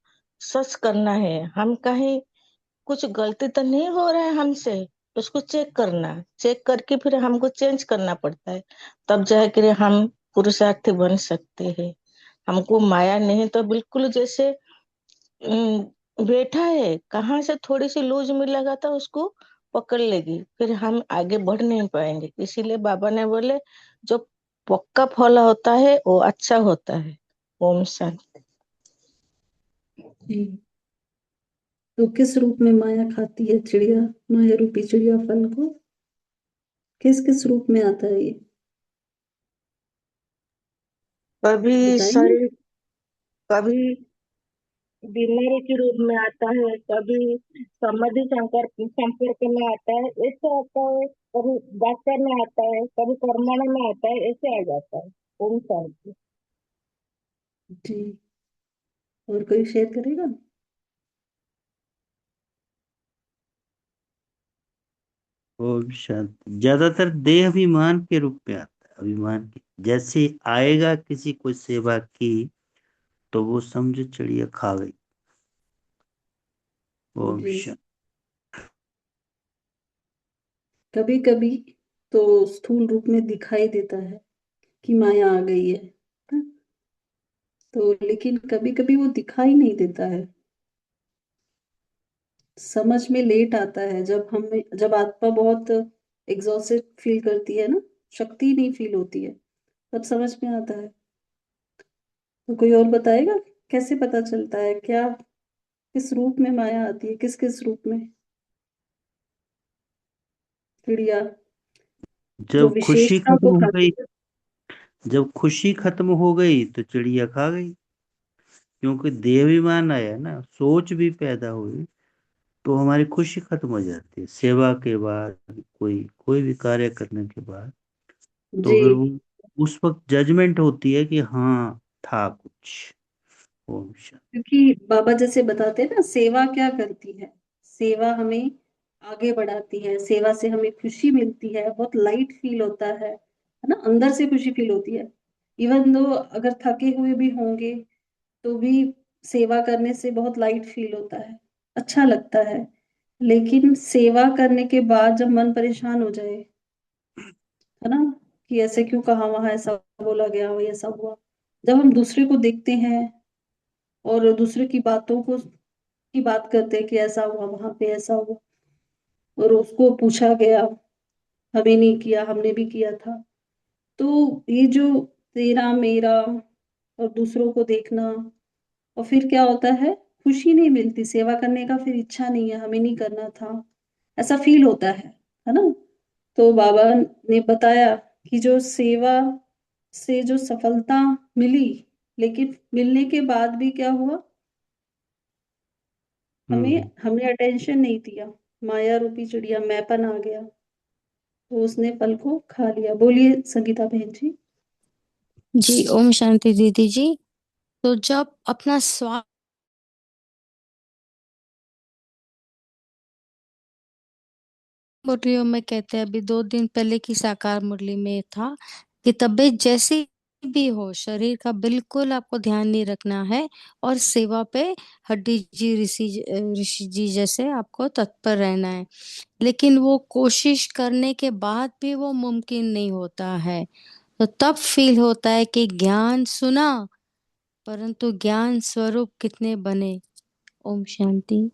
सच करना है, हम कहीं कुछ गलती तो नहीं हो रहा है हमसे, उसको चेक करना, चेक करके फिर हमको चेंज करना पड़ता है, तब जाकर हम पुरुषार्थी बन सकते हैं। हमको माया नहीं तो बिल्कुल जैसे बैठा है, कहाँ से थोड़ी सी लूज मिलेगा तो उसको पकड़ लेगी, फिर हम आगे बढ़ नहीं पाएंगे। इसीलिए बाबा ने बोले जो पक्का फल होता है वो अच्छा होता है। ओम शांति। जी। तो किस रूप में माया खाती है चिड़िया, माया रूपी चिड़िया फल को? किस किस रूप में आता है ये कभी बताएंगे? शरीर, कभी बीमारी के रूप में आता है, कभी समाधि संपर्क में आता है, ऐसे आता है, कभी डॉक्टर में आता है, कभी कर्मण में आता है, ऐसे आ जाता है। ओम शांति। जी। और कोई शेयर करेगा? ओम शांति। ज्यादातर देह अभिमान के रूप में आता है, अभिमान की जैसे आएगा किसी को सेवा की तो वो समझो चिड़िया खा गई। ओम जी। शांति। कभी कभी तो स्थूल रूप में दिखाई देता है कि माया आ गई है, हाँ? तो लेकिन कभी कभी वो दिखाई नहीं देता है, समझ में लेट आता है, जब आत्मा बहुत एग्जॉस्टेड फील करती है ना, शक्ति नहीं फील होती है, तब समझ में आता है। तो कोई और बताएगा कैसे पता चलता है, क्या किस रूप में माया आती है, किस किस रूप में चिड़िया जो जब खुशी विशेषता खत्म को हो खाती गई, है? जब खुशी खत्म हो गई तो चिड़िया खा गई, क्योंकि देहाभिमान आया ना, सोच भी पैदा हुई, तो हमारी खुशी खत्म हो जाती है सेवा के बाद, कोई कोई भी कार्य करने के बाद। तो जी। फिर वो उस वक्त जजमेंट होती है कि हाँ था कुछ। ओम शांति। क्योंकि बाबा जैसे बताते हैं ना, सेवा क्या करती है, सेवा हमें आगे बढ़ाती है, सेवा से हमें खुशी मिलती है, बहुत लाइट फील होता है ना, अंदर से खुशी फील होती है। इवन दो अगर थके हुए भी होंगे तो भी सेवा करने से बहुत लाइट फील होता है, अच्छा लगता है। लेकिन सेवा करने के बाद जब मन परेशान हो जाए, है ना, कि ऐसे क्यों कहा, वहां ऐसा बोला गया, वही ऐसा हुआ, जब हम दूसरे को देखते हैं और दूसरे की बातों को की बात करते हैं कि ऐसा हुआ, वहां पे ऐसा हुआ, और उसको पूछा गया, हमें नहीं किया, हमने भी किया था, तो ये जो तेरा मेरा और दूसरों को देखना, और फिर क्या होता है, खुशी नहीं मिलती सेवा करने का, फिर इच्छा नहीं है, हमें नहीं करना था, ऐसा फील होता है ना। तो बाबा ने बताया कि जो सेवा से जो सफलता मिली, लेकिन मिलने के बाद भी क्या हुआ, हम्म। हमने अटेंशन नहीं दिया, माया रूपी चिड़िया मैपन आ गया, तो उसने फल को खा लिया। बोलिए संगीता बहन जी। जी ओम शांति दीदी जी। तो जब अपना स्वास्थ्य मुरलियों में कहते हैं, अभी 2 दिन पहले की साकार मुरली में था कि तबीयत जैसी भी हो, शरीर का बिल्कुल आपको ध्यान नहीं रखना है, और सेवा पे हड्डी जी ऋषि जी जैसे आपको तत्पर रहना है। लेकिन वो कोशिश करने के बाद भी वो मुमकिन नहीं होता है, तो तब फील होता है कि ज्ञान सुना, परंतु ज्ञान स्वरूप कितने बने, ओम शांति।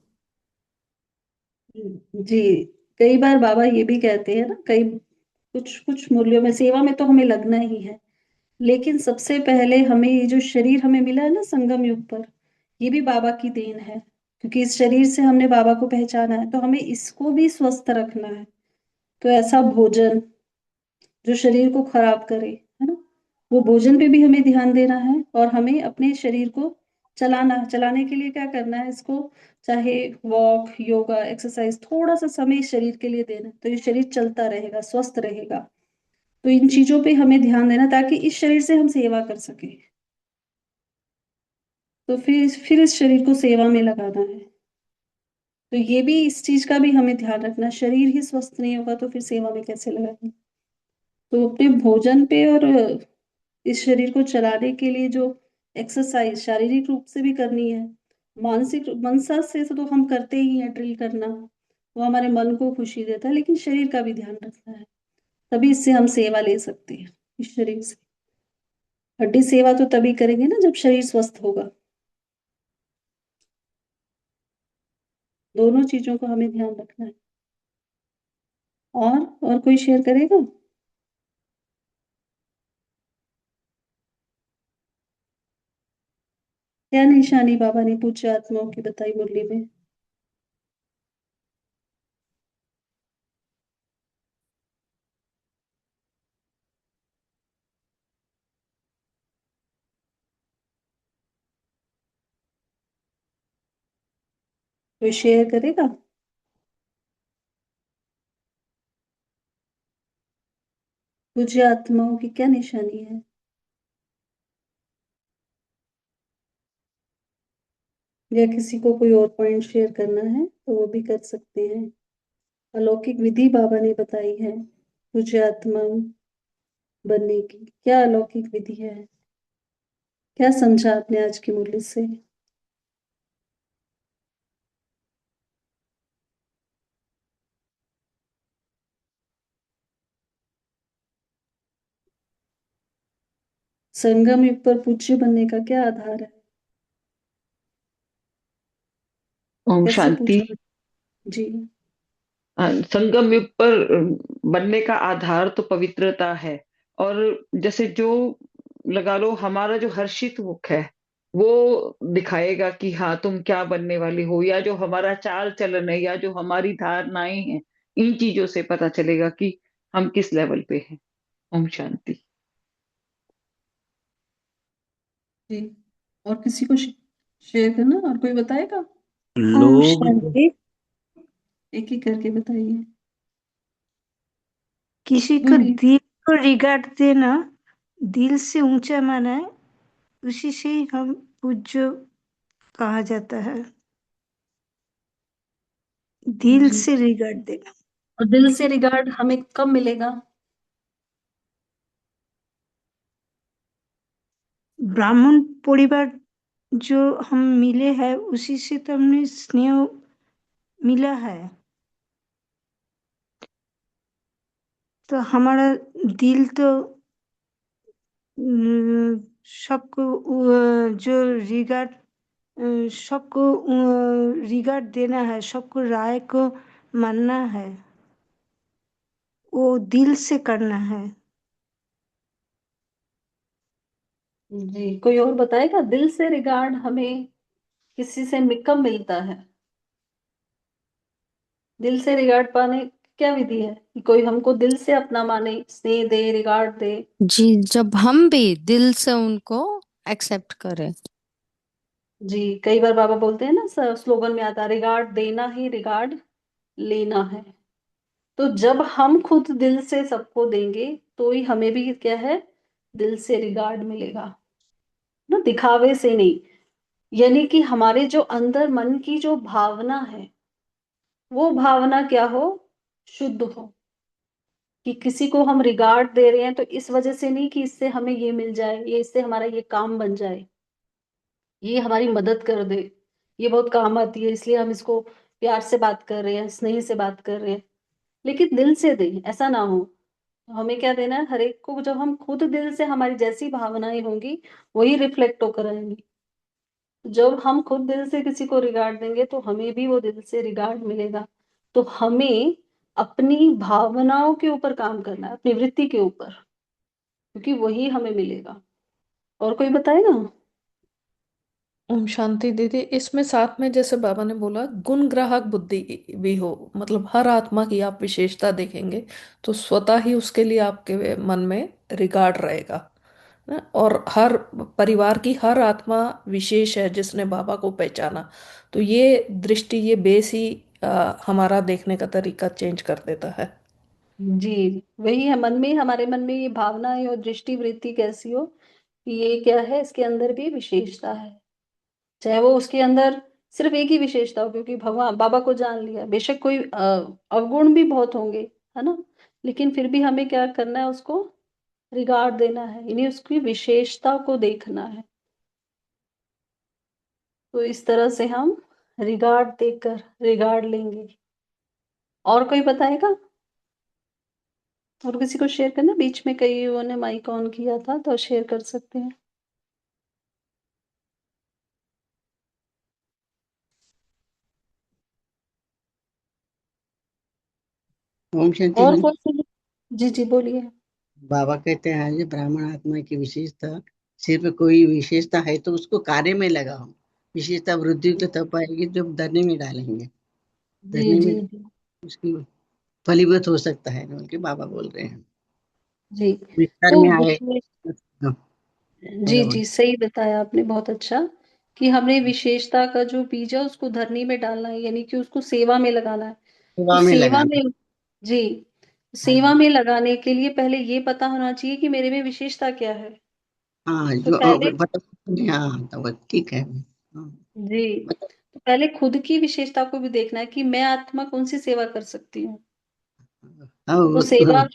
जी, कई बार बाबा ये भी कहते हैं ना, कई कुछ कुछ मूल्यों में, सेवा में तो हमें लगना ही है, लेकिन सबसे पहले हमें ये जो शरीर हमें मिला है ना संगम युग पर, ये भी बाबा की देन है, क्योंकि इस शरीर से हमने बाबा को पहचाना है, तो हमें इसको भी स्वस्थ रखना है। तो ऐसा भोजन जो शरीर को खराब करे, है ना, वो भोजन पे भी हमें ध्यान देना है, और हमें अपने शरीर को चलाने के लिए क्या करना है, इसको चाहे वॉक, योगा, एक्सरसाइज, थोड़ा सा समय इस शरीर के लिए देना, तो ये शरीर चलता रहेगा, स्वस्थ रहेगा। तो इन चीजों पे हमें ध्यान देना, ताकि इस शरीर से हम सेवा कर सके। तो फिर इस शरीर को सेवा में लगाना है। तो ये भी, इस चीज का भी हमें ध्यान रखना, शरीर ही स्वस्थ नहीं होगा तो फिर सेवा में कैसे लगाएंगे। तो अपने भोजन पे और इस शरीर को चलाने के लिए जो एक्सरसाइज शारीरिक रूप से भी करनी है, मानसिक मनसा से तो हम करते ही हैं, ड्रिल करना वो हमारे मन को खुशी देता है, लेकिन शरीर का भी ध्यान रखना है, तभी इससे हम सेवा ले सकते हैं इस शरीर से। हड्डी सेवा तो तभी करेंगे ना जब शरीर स्वस्थ होगा। दोनों चीजों का हमें ध्यान रखना है। और कोई शेयर करेगा? क्या निशानी बाबा ने पूज्य आत्माओं की बताई मुरली में? कोई शेयर करेगा? पूज्य आत्माओं की क्या निशानी है? या किसी को कोई और पॉइंट शेयर करना है तो वो भी कर सकते हैं। अलौकिक विधि बाबा ने बताई है पूज्य आत्मा बनने की। क्या अलौकिक विधि है? क्या समझा आपने आज की मुरली से? संगम युग पर पूज्य बनने का क्या आधार है? ओम कैसे शांति। पूछा? जी। संगम युग पर बनने का आधार तो पवित्रता है। और जैसे जो लगा लो हमारा जो हर्षित मुख है वो दिखाएगा कि हाँ तुम क्या बनने वाली हो, या जो हमारा चाल चलन है या जो हमारी धारणाएं हैं, इन चीजों से पता चलेगा कि हम किस लेवल पे हैं। ओम शांति। जी, और किसी को शेयर करना, और कोई बताएगा? ओम लोग शांति। एक एक करके बताइए। किसी को बोलिए। दिल को रिगार्ड देना, दिल से ऊंचा माना है, उसी से ही हम पूज्य कहा जाता है। दिल जी, से रिगार्ड देना। और दिल से रिगार्ड हमें कब मिलेगा? ब्राह्मण परिवार जो हम मिले हैं उसी से तो हमने स्नेह मिला है, तो हमारा दिल तो सबको जो रिगार्ड सबको रिगार्ड देना है, सबको राय को मानना है, वो दिल से करना है। जी, कोई और बताएगा? दिल से रिगार्ड हमें किसी से कब मिलता है? दिल से रिगार्ड पाने की क्या विधि है कि कोई हमको दिल से अपना माने, स्नेह दे, रिगार्ड दे? जी, जब हम भी दिल से उनको एक्सेप्ट करें। जी, कई बार बाबा बोलते हैं ना, स्लोगन में आता है, रिगार्ड देना ही रिगार्ड लेना है। तो जब हम खुद दिल से सबको देंगे तो ही हमें भी क्या है, दिल से रिगार्ड मिलेगा ना, दिखावे से नहीं। यानी कि हमारे जो अंदर मन की जो भावना है, वो भावना क्या हो, शुद्ध हो, कि किसी को हम रिगार्ड दे रहे हैं तो इस वजह से नहीं कि इससे हमें ये मिल जाए, ये इससे हमारा ये काम बन जाए, ये हमारी मदद कर दे, ये बहुत काम आती है इसलिए हम इसको प्यार से बात कर रहे हैं, स्नेह से बात कर रहे हैं, लेकिन दिल से दें, ऐसा ना हो। तो हमें क्या देना है, हर एक को जब हम खुद दिल से, हमारी जैसी भावनाएं होंगी वही रिफ्लेक्ट होकर आएंगी। जब हम खुद दिल से किसी को रिगार्ड देंगे तो हमें भी वो दिल से रिगार्ड मिलेगा। तो हमें अपनी भावनाओं के ऊपर काम करना है, अपनी वृत्ति के ऊपर, क्योंकि वही हमें मिलेगा। और कोई बताएगा? ओम शांति दीदी। इसमें साथ में जैसे बाबा ने बोला गुण ग्राहक बुद्धि भी हो, मतलब हर आत्मा की आप विशेषता देखेंगे तो स्वतः ही उसके लिए आपके मन में रिगार्ड रहेगा ना। और हर परिवार की हर आत्मा विशेष है जिसने बाबा को पहचाना, तो ये दृष्टि, ये बेस ही हमारा देखने का तरीका चेंज कर देता है। जी, वही है, मन में, हमारे मन में ये भावना है और दृष्टि वृत्ति कैसी हो कि ये क्या है, इसके अंदर भी विशेषता है। चाहे वो उसके अंदर सिर्फ एक ही विशेषता हो, क्योंकि भगवान बाबा को जान लिया, बेशक कोई अवगुण भी बहुत होंगे, है ना, लेकिन फिर भी हमें क्या करना है, उसको रिगार्ड देना है, यानी उसकी विशेषता को देखना है। तो इस तरह से हम रिगार्ड देकर रिगार्ड लेंगे। और कोई बताएगा? और किसी को शेयर करना? बीच में कई ने माइक ऑन किया था, तो शेयर कर सकते हैं। ओम शांति और मैम। कौन सी? जी जी बोलिए। बाबा कहते हैं ये ब्राह्मण आत्मा की विशेषता, सिर्फ कोई विशेषता है तो उसको कार्य में लगाओ। विशेषता वृद्धि तो तब पाएगी जब धरने में डालेंगे। जी धरने में जी जी उसकी फलीभूत हो सकता है, जो उनके बाबा बोल रहे हैं। जी। विस्तार तो में आए। विशेष, हाँ, जी बोलो बोलो। जी, सही बताया आपने, बहुत अच्छा, कि हमने विशेषता का जो बीज है उसको धरनी में डालना है, यानी कि उसको सेवा में लगाना है। तो सेवा में सेवा लगाना। में, जी, हाँ सेवा जी। में लगाने के लिए पहले ये पता होना चाहिए कि मेरे में विशेषता क्या है। हाँ तो जो पहले, हाँ तो वो ठीक है। हाँ, जी, बता- तो पहले खुद की विशेषता को भी देखना है कि मैं आत्मा कौन सी सेवा कर सकती हूँ। हाँ, तो हाँ, सेवा,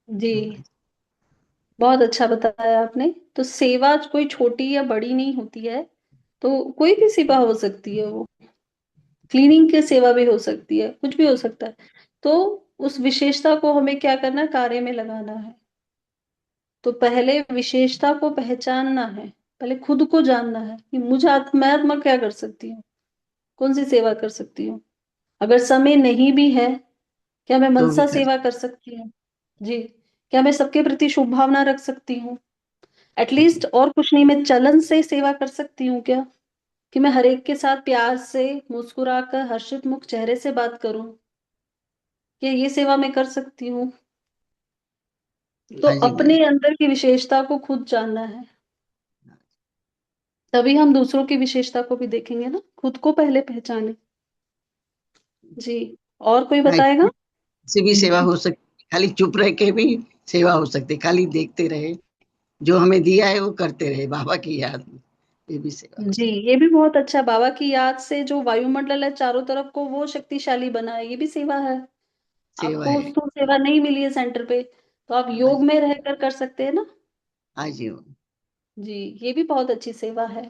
जी, हाँ, बहुत अच्छा बताया आपने। तो सेवा कोई छोटी या बड़ी नहीं होती है, तो कोई भी सेवा हो सकती है, वो क्लीनिंग की सेवा भी हो सकती है, कुछ भी हो सकता है। तो उस विशेषता को हमें क्या करना है, कार्य में लगाना है। तो पहले विशेषता को पहचानना है, पहले खुद को जानना है कि मैं आत्मा क्या कर सकती हूँ, कौन सी सेवा कर सकती हूँ। अगर समय नहीं भी है, क्या मैं तो भी मनसा कर। सेवा कर सकती हूँ? जी, क्या मैं सबके प्रति शुभ भावना रख सकती हूँ? एटलीस्ट और कुछ नहीं, मैं चलन से सेवा कर सकती हूँ क्या, कि मैं हर एक के साथ प्यार से मुस्कुराकर हर्षित मुख चेहरे से बात करूं? क्या ये सेवा मैं कर सकती हूँ? तो हाँ जी मैम। अपने अंदर की विशेषता को खुद जानना है, तभी हम दूसरों की विशेषता को भी देखेंगे ना। खुद को पहले पहचाने। जी, और कोई हाँ, बताएगा? इससे भी सेवा हो सकती है, खाली चुप रह के भी सेवा हो सकती है, खाली देखते रहे, जो हमें दिया है वो करते रहे बाबा की याद में, ये भी सेवा हो जी, सकती ये भी बहुत अच्छा, बाबा की याद से जो वायुमंडल है चारों तरफ को वो शक्तिशाली बना है, ये भी सेवा है। है। सेवा आपको है। उसको सेवा नहीं मिली है सेंटर पे, तो आप हाँ योग जी। में रहकर कर सकते हैं ना। हाँ जी। जी, ये भी बहुत अच्छी सेवा है।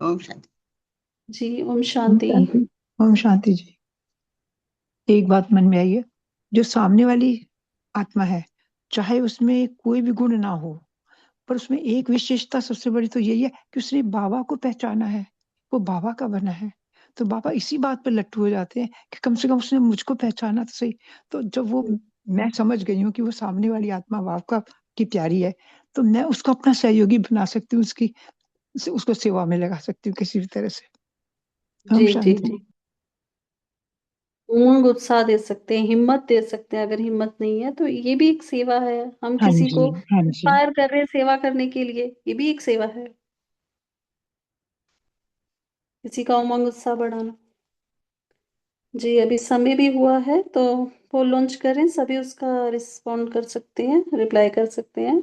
ओम शांति। जी, ओम ओम शांति। शांति। ओम शांति जी। एक बात मन में आई है, जो सामने वाली आत्मा है, चाहे उसमें कोई भी गुण ना हो, पर उसमें एक विशेषता सबसे बड़ी तो यही है कि उसने बाबा को पहचाना है, वो बाबा का बना है। तो बाबा इसी बात पर लट्टू हो जाते हैं कि कम से कम उसने मुझको पहचाना तो सही। तो जब वो, मैं समझ गई हूँ कि वो सामने वाली आत्मा बाबा की प्यारी है, तो मैं उसको अपना सहयोगी बना सकती हूँ, उसको सेवा में लगा सकती हूँ किसी भी तरह से। ओम जी जी शांति। जी, उमंग उत्साह दे सकते हैं, हिम्मत दे सकते हैं, अगर हिम्मत नहीं है तो ये भी एक सेवा है। हम हाँ किसी जी। को हाँ जी। इंस्पायर कर रहे हैं सेवा करने के लिए, ये भी एक सेवा है, किसी का उमंग उत्साह बढ़ाना। जी, अभी समय भी हुआ है, तो पोल लॉन्च करें, सभी उसका रिस्पॉन्ड कर सकते हैं, रिप्लाई कर सकते हैं।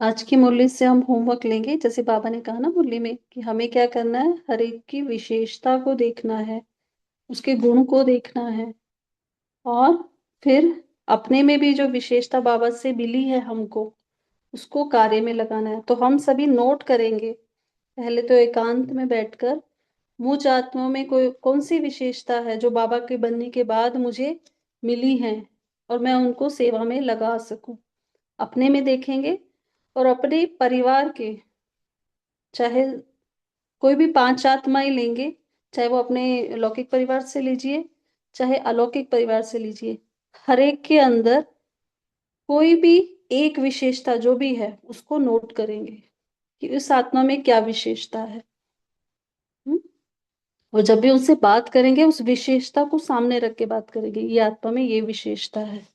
आज की मुरली से हम होमवर्क लेंगे, जैसे बाबा ने कहा ना मुरली में कि हमें क्या करना है, हर एक की विशेषता को देखना है, उसके गुण को देखना है, और फिर अपने में भी जो विशेषता बाबा से मिली है हमको, उसको कार्य में लगाना है। तो हम सभी नोट करेंगे, पहले तो एकांत में बैठकर मुझ आत्मा में कोई कौन सी विशेषता है जो बाबा के बनने के बाद मुझे मिली है, और मैं उनको सेवा में लगा सकूं। अपने में देखेंगे और अपने परिवार के, चाहे कोई भी 5 आत्माएं लेंगे, चाहे वो अपने लौकिक परिवार से लीजिए, चाहे अलौकिक परिवार से लीजिए, हर एक के अंदर कोई भी एक विशेषता जो भी है उसको नोट करेंगे कि उस आत्मा में क्या विशेषता है। हम्म? और जब भी उनसे बात करेंगे उस विशेषता को सामने रख के बात करेंगे, ये आत्मा में ये विशेषता है।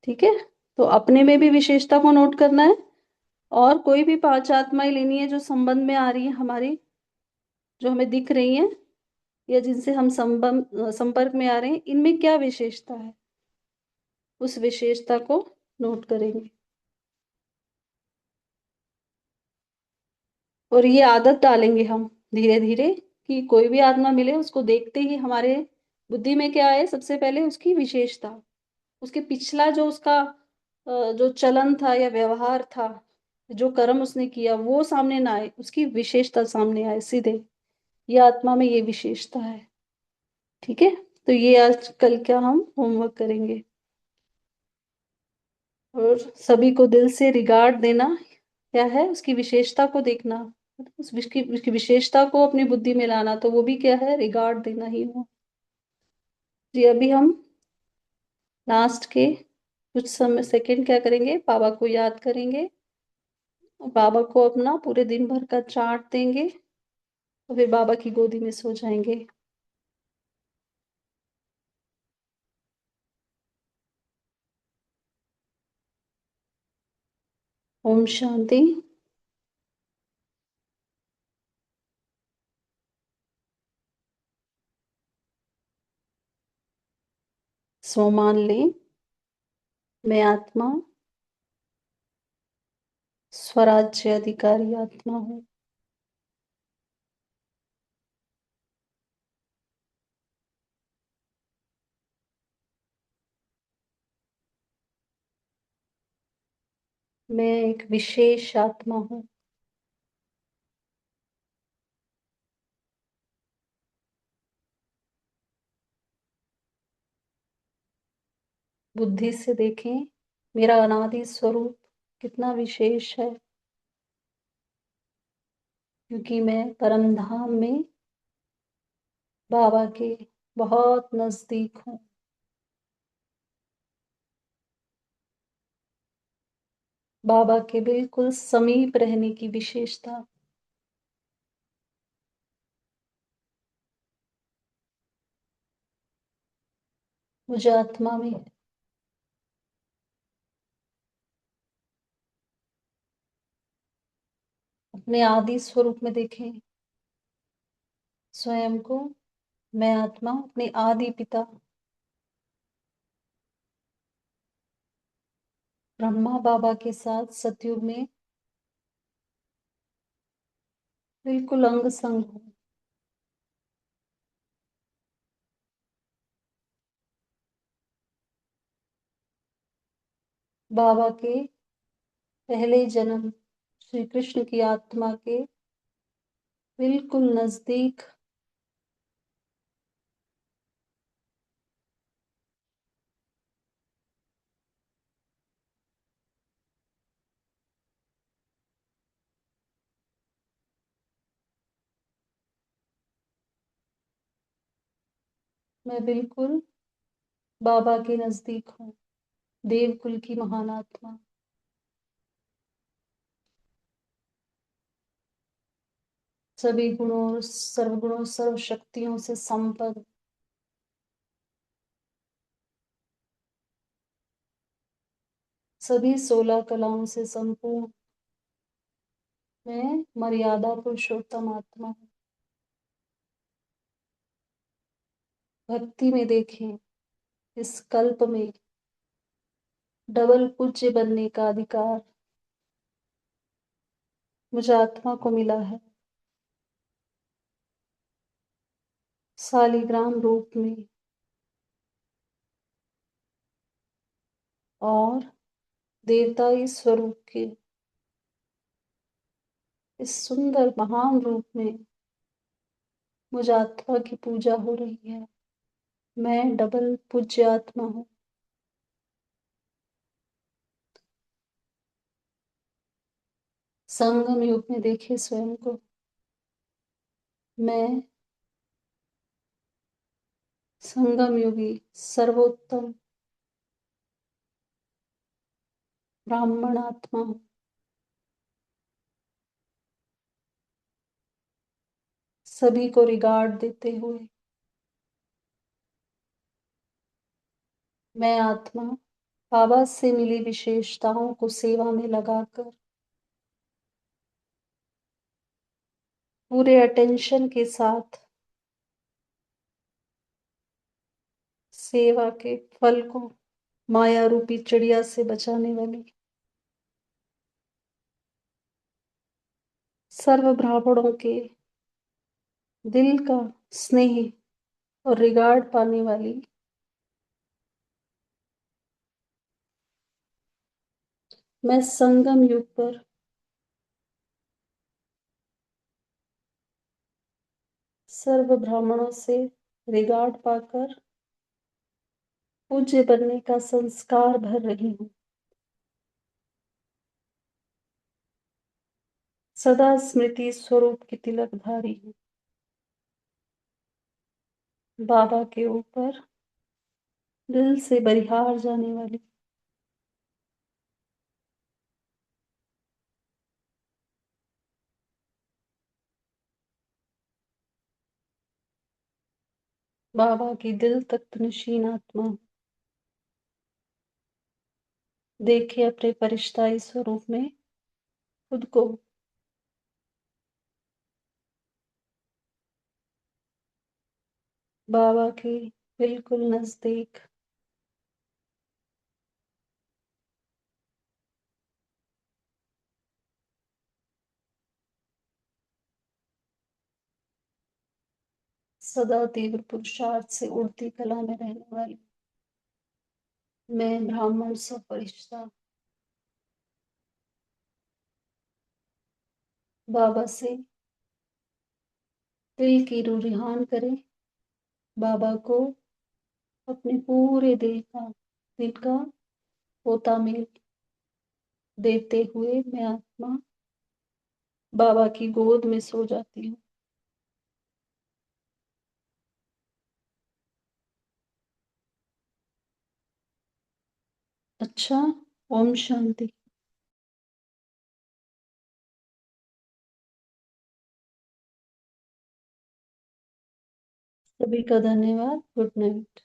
ठीक है, तो अपने में भी विशेषता को नोट करना है, और कोई भी 5 आत्माएं लेनी है जो संबंध में आ रही है हमारी, जो हमें दिख रही हैं या जिनसे हम संपर्क में आ रहे हैं, इनमें क्या विशेषता है, उस विशेषता को नोट करेंगे। और ये आदत डालेंगे हम धीरे धीरे कि कोई भी आत्मा मिले उसको देखते ही हमारे बुद्धि में क्या है, सबसे पहले उसकी विशेषता, उसके पिछला जो उसका जो चलन था या व्यवहार था, जो कर्म उसने किया वो सामने ना आए, उसकी विशेषता सामने आए सीधे, ये आत्मा में ये विशेषता है। ठीक है, तो ये आज कल क्या हम होमवर्क करेंगे, और सभी को दिल से रिगार्ड देना, क्या है उसकी विशेषता को देखना, उसकी विशेषता को अपनी बुद्धि में लाना, तो वो भी क्या है, रिगार्ड देना ही हो। जी अभी हम लास्ट के कुछ समय सेकंड क्या करेंगे, बाबा को याद करेंगे, और बाबा को अपना पूरे दिन भर का चार्ट देंगे, और फिर बाबा की गोदी में सो जाएंगे। ओम शांति। सो मान लें, मैं आत्मा स्वराज्य अधिकारी आत्मा हूँ। मैं एक विशेष आत्मा हूँ। बुद्धि से देखें मेरा अनादि स्वरूप कितना विशेष है, क्योंकि मैं परम धाम में बाबा के बहुत नजदीक हूँ। बाबा के बिल्कुल समीप रहने की विशेषता। मुझे आत्मा में अपने आदि स्वरूप में देखें स्वयं को। मैं आत्मा अपने आदि पिता ब्रह्मा बाबा के साथ सतयुग में बिल्कुल अंग संग हूँ। बाबा के पहले जन्म श्री कृष्ण की आत्मा के बिल्कुल नजदीक मैं बिल्कुल बाबा के नजदीक हूँ, देवकुल की महान आत्मा। सभी गुणों सर्वगुणों सर्व शक्तियों से संपन्न, सभी 16 कलाओं से संपूर्ण, मैं मर्यादा पुरुषोत्तम आत्मा हूँ। भक्ति में देखें इस कल्प में डबल पूज्य बनने का अधिकार मुझे आत्मा को मिला है शालिग्राम रूप में और देवताई स्वरूप के इस सुंदर महान रूप में मुझे आत्मा की पूजा हो रही है। मैं डबल पूज्य आत्मा हूँ। संगम युग में देखिए स्वयं को। मैं संगम युगी सर्वोत्तम ब्राह्मण आत्मा हूँ। सभी को रिगार्ड देते हुए मैं आत्मा बाबा से मिली विशेषताओं को सेवा में लगाकर पूरे अटेंशन के साथ सेवा के फल को माया रूपी चिड़िया से बचाने वाली सर्व ब्राह्मणों के दिल का स्नेह और रिगार्ड पाने वाली मैं संगम युग पर सर्व ब्राह्मणों से रिगार्ड पाकर पूज्य बनने का संस्कार भर रही हूँ। सदा स्मृति स्वरूप की तिलकधारी हूँ। बाबा के ऊपर दिल से बरिहार जाने वाली बाबा की दिल तक नशीन आत्मा हूँ। देखिए अपने परिश्ताई स्वरूप में खुद को। बाबा के बिल्कुल नजदीक सदा तीव्र पुरुषार्थ से उड़ती कला में रहने वाली मैं ब्राह्मण सफरिश्ता बाबा से दिल की रुझान करें। बाबा को अपने पूरे दिल का होता मेल देते हुए मैं आत्मा बाबा की गोद में सो जाती हूँ। अच्छा, ओम शांति। सभी का धन्यवाद। Good night.